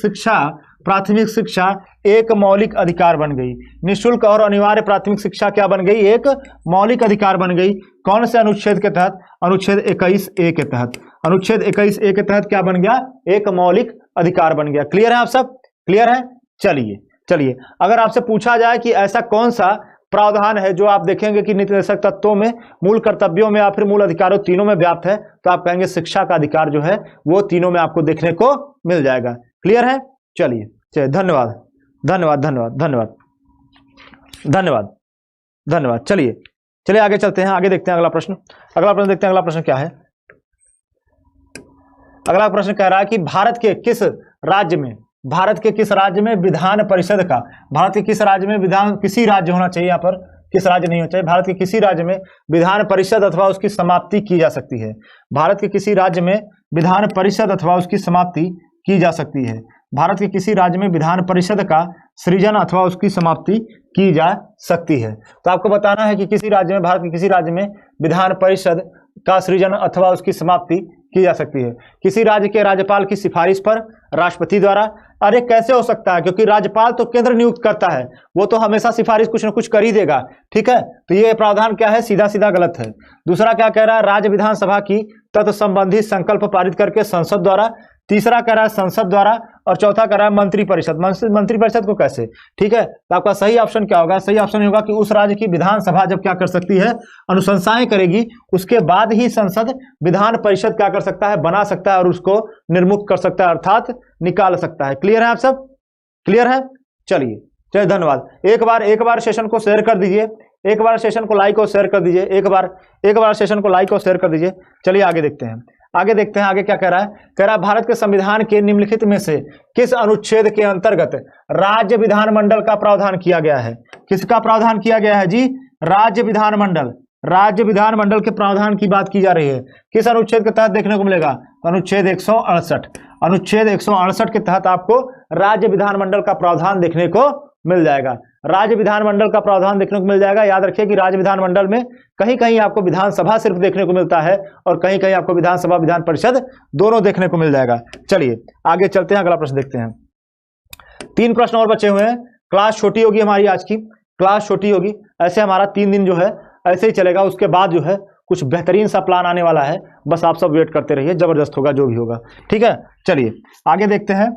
शिक्षा एक मौलिक अधिकार बन गई। निःशुल्क और अनिवार्य प्राथमिक शिक्षा क्या बन गई? एक मौलिक अधिकार बन गई। कौन से अनुच्छेद के तहत? अनुच्छेद 21A के तहत। अनुच्छेद 21A के तहत क्या बन गया? एक मौलिक अधिकार बन गया। क्लियर है आप सब? क्लियर है? चलिए, अगर आपसे पूछा जाए कि ऐसा कौन सा प्रावधान है जो आप देखेंगे कि नीति निर्देशक तत्वों में, मूल कर्तव्यों में या फिर मूल अधिकारों तीनों में व्याप्त है, तो आप कहेंगे शिक्षा का अधिकार जो है वो तीनों में आपको देखने को मिल जाएगा। क्लियर है? चलिए, धन्यवाद। चलिए आगे चलते हैं, आगे देखते हैं अगला प्रश्न देखते हैं। अगला प्रश्न क्या है? अगला प्रश्न कह रहा है कि भारत के किस राज्य में विधान परिषद का, भारत के किस राज्य में विधान, किसी राज्य होना चाहिए, यहाँ पर किस राज्य नहीं होना चाहिए, भारत के किसी राज्य में विधान परिषद अथवा उसकी समाप्ति की जा सकती है। भारत के किसी राज्य में विधान परिषद अथवा उसकी समाप्ति की जा सकती है। भारत के किसी राज्य में विधान परिषद का सृजन अथवा उसकी समाप्ति की जा सकती है। तो आपको बताना है कि किसी राज्य में, भारत के किसी राज्य में विधान परिषद का सृजन अथवा उसकी समाप्ति की जा सकती है। किसी राज्य के राज्यपाल की सिफारिश पर राष्ट्रपति द्वारा। अरे कैसे हो सकता है? क्योंकि राज्यपाल तो केंद्र नियुक्त करता है, वो तो हमेशा सिफारिश कुछ न कुछ कर ही देगा। ठीक है, तो ये प्रावधान क्या है? सीधा सीधा गलत है। दूसरा क्या कह रहा है? राज्य विधानसभा की तत्व संबंधी संकल्प पारित करके संसद द्वारा। तीसरा कह रहा है संसद द्वारा, और चौथा कह रहा है मंत्रिपरिषद। मंत्रिपरिषद को कैसे? ठीक है, तो आपका सही ऑप्शन क्या होगा? सही ऑप्शन होगा कि उस राज्य की विधानसभा जब क्या कर सकती है? अनुशंसाएं करेगी, उसके बाद ही संसद विधान परिषद क्या कर सकता है? बना सकता है और उसको निर्मुक्त कर सकता है, अर्थात निकाल सकता है। क्लियर है आप सब? क्लियर है? चलिए, धन्यवाद। एक बार सेशन को शेयर कर दीजिए, एक बार सेशन को लाइक और शेयर कर दीजिए, एक बार सेशन को लाइक और शेयर कर दीजिए। चलिए आगे देखते हैं, आगे क्या कह रहा है? कह रहा है भारत के संविधान के निम्नलिखित में से किस अनुच्छेद के अंतर्गत राज्य विधानमंडल का प्रावधान किया गया है? किसका प्रावधान किया गया है जी? राज्य विधानमंडल के प्रावधान की बात की जा रही है। किस अनुच्छेद के तहत देखने को मिलेगा? अनुच्छेद 168। अनुच्छेद 168 के तहत आपको राज्य विधानमंडल का प्रावधान देखने को मिल जाएगा। राज्य विधानमंडल का प्रावधान देखने को मिल जाएगा। याद रखिए कि राज्य विधानमंडल में कहीं कहीं आपको विधानसभा सिर्फ देखने को मिलता है, और कहीं कहीं आपको विधानसभा विधान परिषद दोनों देखने को मिल जाएगा। चलिए आगे चलते हैं, अगला प्रश्न देखते हैं। 3 प्रश्न और बचे हुए हैं। क्लास छोटी होगी हमारी, आज की क्लास छोटी होगी। ऐसे हमारा 3 दिन जो है ऐसे ही चलेगा। उसके बाद जो है कुछ बेहतरीन सा प्लान आने वाला है, बस आप सब वेट करते रहिए, जबरदस्त होगा जो भी होगा। ठीक है, चलिए आगे देखते हैं,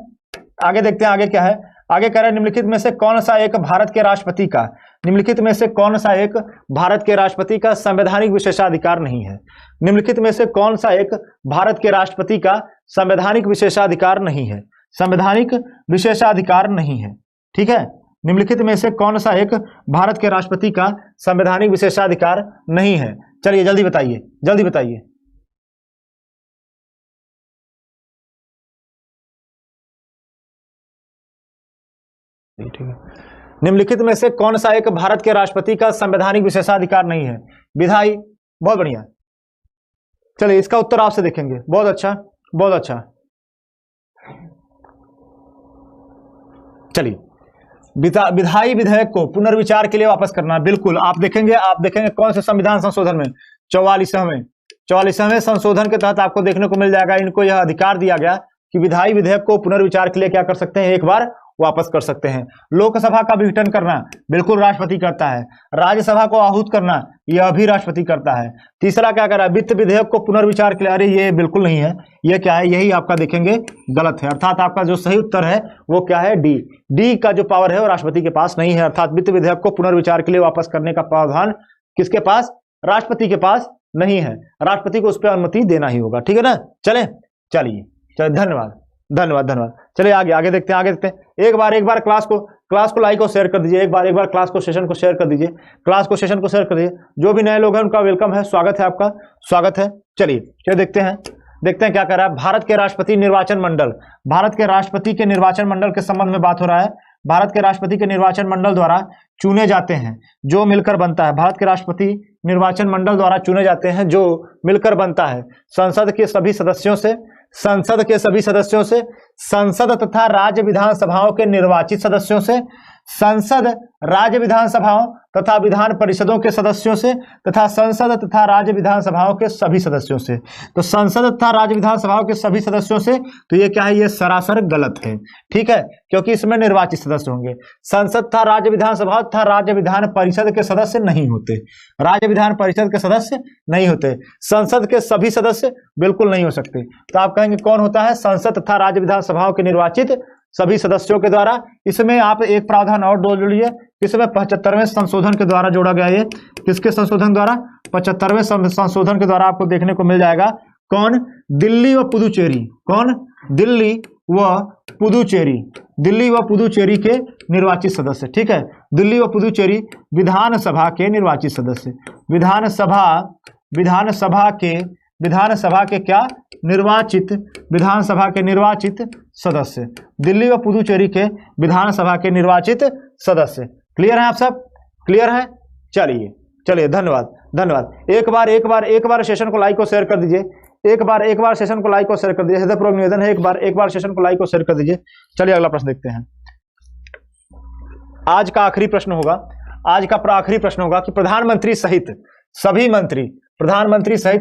आगे क्या है। आगे कह रहे हैं निम्नलिखित में से कौन सा एक भारत के राष्ट्रपति का, निम्नलिखित में से कौन सा एक भारत के राष्ट्रपति का संवैधानिक विशेषाधिकार नहीं है। निम्नलिखित में से कौन सा एक भारत के राष्ट्रपति का संवैधानिक विशेषाधिकार नहीं है, संवैधानिक विशेषाधिकार नहीं है। ठीक है, निम्नलिखित में से कौन सा एक भारत के राष्ट्रपति का संवैधानिक विशेषाधिकार नहीं है। चलिए जल्दी बताइए, जल्दी बताइए। ठीक है, निम्नलिखित में से कौन सा एक भारत के राष्ट्रपति का संवैधानिक विशेषाधिकार नहीं है। विधायी, बहुत बढ़िया। चलिए इसका उत्तर आपसे देखेंगे, बहुत अच्छा, बहुत अच्छा। चलिए विधायी विधेयक को पुनर्विचार के लिए वापस करना, बिल्कुल आप देखेंगे कौन से संविधान संशोधन में, 44वें संशोधन के तहत आपको देखने को मिल जाएगा, इनको यह अधिकार दिया गया कि विधायी विधेयक को पुनर्विचार के लिए क्या कर सकते हैं, एक बार वापस कर सकते हैं। लोकसभा का विघटन करना बिल्कुल राष्ट्रपति करता है, राज्यसभा को आहूत करना यह भी राष्ट्रपति करता है। तीसरा क्या कर रहा है, वित्त विधेयक को पुनर्विचार के लिए, अरे ये बिल्कुल नहीं है, ये क्या है, यही आपका देखेंगे गलत है, अर्थात आपका जो सही उत्तर है वो क्या है, डी का जो पावर है वो राष्ट्रपति के पास नहीं है, अर्थात वित्त विधेयक को पुनर्विचार के लिए वापस करने का प्रावधान किसके पास, राष्ट्रपति के पास नहीं है, राष्ट्रपति को उस पर अनुमति देना ही होगा। ठीक है ना, चलिए धन्यवाद। चलिए आगे देखते हैं, एक बार क्लास को लाइक और शेयर कर दीजिए, एक बार क्लास को सेशन को शेयर कर दीजिए, जो भी नए लोग हैं उनका वेलकम है, स्वागत है आपका, स्वागत है। चलिए देखते हैं क्या कर रहा है। भारत के राष्ट्रपति निर्वाचन मंडल, भारत के राष्ट्रपति के निर्वाचन मंडल के संबंध में बात हो रहा है। भारत के राष्ट्रपति के निर्वाचन मंडल द्वारा चुने जाते हैं जो मिलकर बनता है, भारत के राष्ट्रपति निर्वाचन मंडल द्वारा चुने जाते हैं जो मिलकर बनता है संसद के सभी सदस्यों से, संसद तथा राज्य विधानसभाओं के निर्वाचित सदस्यों से, संसद राज्य विधानसभाओं तथा विधान परिषदों के सदस्यों से, तथा संसद तथा राज्य विधानसभाओं के सभी सदस्यों से। तो संसद तथा राज्य विधानसभाओं के सभी सदस्यों से, तो ये क्या है, ये सरासर गलत है। ठीक है, क्योंकि इसमें निर्वाचित सदस्य होंगे। संसद तथा राज्य विधानसभा तथा राज्य विधान परिषद के सदस्य नहीं होते, राज्य विधान परिषद के सदस्य नहीं होते, संसद के सभी सदस्य बिल्कुल नहीं हो सकते। तो आप कहेंगे कौन होता है, संसद तथा राज्य विधानसभाओं के निर्वाचित सभी सदस्यों के द्वारा। इसमें आप एक प्रावधान और जोड़िए, इसमें 75वें संशोधन के द्वारा जोड़ा गया। ये किसके संशोधन द्वारा, 75वें संशोधन के द्वारा आपको देखने को मिल जाएगा। कौन, दिल्ली व पुदुचेरी, कौन, दिल्ली व पुदुचेरी के निर्वाचित सदस्य। ठीक है, दिल्ली व पुदुचेरी विधानसभा के निर्वाचित सदस्य, विधानसभा के क्या, विधानसभा के निर्वाचित सदस्य, दिल्ली व पुदुचेरी के विधानसभा के निर्वाचित सदस्य। क्लियर है आप सब, क्लियर है। चलिए धन्यवाद। एक बार सेशन को लाइक और शेयर कर दीजिए, एक बार सेशन को लाइक और शेयर कर दीजिए, हृदयपूर्वक निवेदन है, एक बार सेशन को लाइक और शेयर कर दीजिए। चलिए अगला प्रश्न देखते हैं। आज का आखिरी प्रश्न होगा कि प्रधानमंत्री सहित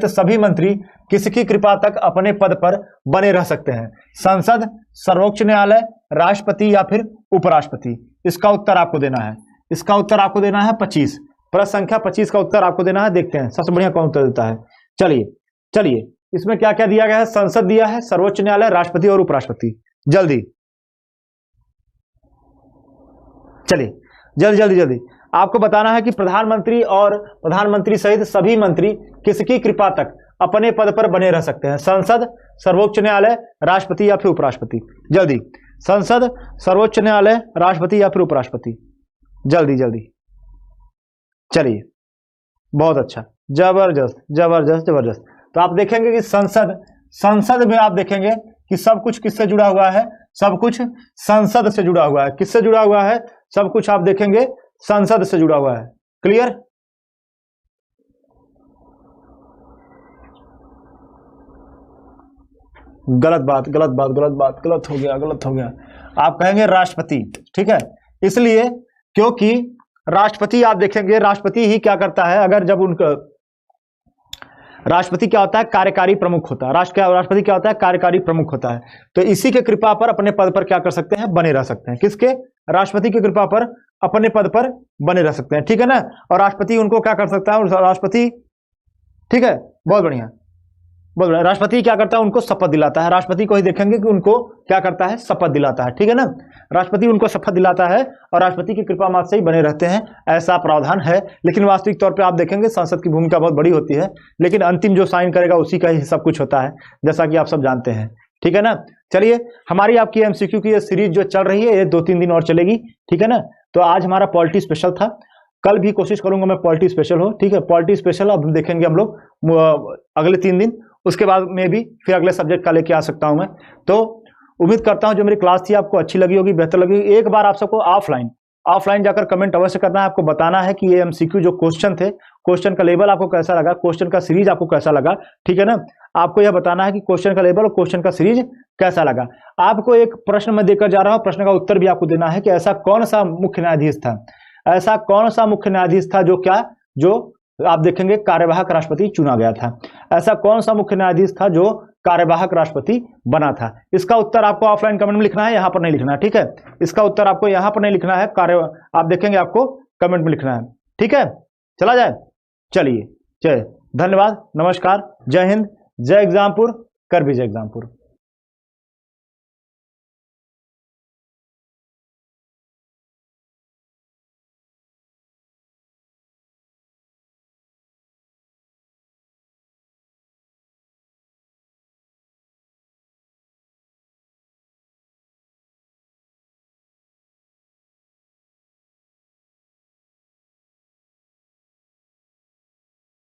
सभी मंत्री किसकी कृपा तक अपने पद पर बने रह सकते हैं, संसद, सर्वोच्च न्यायालय, राष्ट्रपति या फिर उपराष्ट्रपति। इसका उत्तर आपको देना है, 25, प्रश्न संख्या 25 का उत्तर आपको देना है। देखते हैं सबसे बढ़िया कौन उत्तर देता है। चलिए इसमें क्या क्या दिया गया है, संसद दिया है, सर्वोच्च न्यायालय, राष्ट्रपति और उपराष्ट्रपति। जल्दी आपको बताना है कि प्रधानमंत्री सहित सभी मंत्री किसकी कृपा तक अपने पद पर बने रह सकते हैं, संसद, सर्वोच्च न्यायालय, राष्ट्रपति या फिर उपराष्ट्रपति। जल्दी, संसद, सर्वोच्च न्यायालय, राष्ट्रपति या फिर उपराष्ट्रपति। जल्दी। चलिए बहुत अच्छा, जबरदस्त। तो आप देखेंगे कि संसद में आप देखेंगे कि सब कुछ किससे जुड़ा हुआ है, सब कुछ संसद से जुड़ा हुआ है। किससे जुड़ा हुआ है, सब कुछ आप देखेंगे संसद से जुड़ा हुआ है। क्लियर, गलत हो गया। आप कहेंगे राष्ट्रपति, ठीक है, इसलिए क्योंकि राष्ट्रपति आप देखेंगे, राष्ट्रपति ही क्या करता है, अगर जब उनका राष्ट्रपति क्या होता है, कार्यकारी प्रमुख होता है। राष्ट्रपति क्या होता है, कार्यकारी प्रमुख होता है। तो इसी के कृपा पर अपने पद पर क्या कर सकते हैं, बने रह सकते हैं। किसके, राष्ट्रपति की कृपा पर अपने पद पर बने रह सकते हैं। ठीक है ना। और राष्ट्रपति उनको क्या कर सकता है, राष्ट्रपति ठीक है, बहुत बढ़िया, बहुत बढ़िया। राष्ट्रपति क्या करता है, उनको शपथ दिलाता है। राष्ट्रपति को ही देखेंगे कि उनको क्या करता है, शपथ दिलाता है, ठीक है ना। राष्ट्रपति उनको शपथ दिलाता है और राष्ट्रपति की कृपा मात्र से ही बने रहते हैं, ऐसा प्रावधान है। लेकिन वास्तविक तौर पे आप देखेंगे संसद की भूमिका बहुत बड़ी होती है, लेकिन अंतिम जो साइन करेगा उसी का ही सब कुछ होता है, जैसा कि आप सब जानते हैं, ठीक है ना। चलिए, हमारी आपकी एमसीक्यू की ये सीरीज जो चल रही है ये 2-3 दिन और चलेगी, ठीक है ना। तो आज हमारा पॉलिटी स्पेशल था, कल भी कोशिश करूंगा मैं पॉलिटी स्पेशल हो, ठीक है। पॉलिटी स्पेशल अब देखेंगे हम लोग अगले 3 दिन, उसके बाद में भी फिर अगले सब्जेक्ट का लेके आ सकता हूं मैं। तो उम्मीद करता हूं जो मेरी क्लास थी आपको अच्छी लगी होगी, बेहतर लगी होगी। एक बार आप सबको ऑफलाइन जाकर कमेंट अवश्य करना है, आपको बताना है कि ये एमसीक्यू जो क्वेश्चन थे, क्वेश्चन का लेवल आपको कैसा लगा, क्वेश्चन का सीरीज आपको कैसा लगा, ठीक है ना। आपको यह बताना है कि क्वेश्चन का लेवल और क्वेश्चन का सीरीज कैसा लगा। आपको एक प्रश्न मैं देकर जा रहा हूं, प्रश्न का उत्तर भी आपको देना है कि ऐसा कौन सा मुख्य न्यायाधीश था, ऐसा कौन सा मुख्य न्यायाधीश था जो आप देखेंगे कार्यवाहक राष्ट्रपति चुना गया था, ऐसा कौन सा मुख्य न्यायाधीश था जो कार्यवाहक राष्ट्रपति बना था। इसका उत्तर आपको ऑफलाइन कमेंट में लिखना है, यहां पर नहीं लिखना है, ठीक है। इसका उत्तर आपको यहां पर नहीं लिखना है, आप देखेंगे आपको कमेंट में लिखना है, ठीक है। चला जाए, चलिए, जय धन्यवाद, नमस्कार, जय हिंद, जय एग्जामपुर, कर भी जय एग्जामपुर।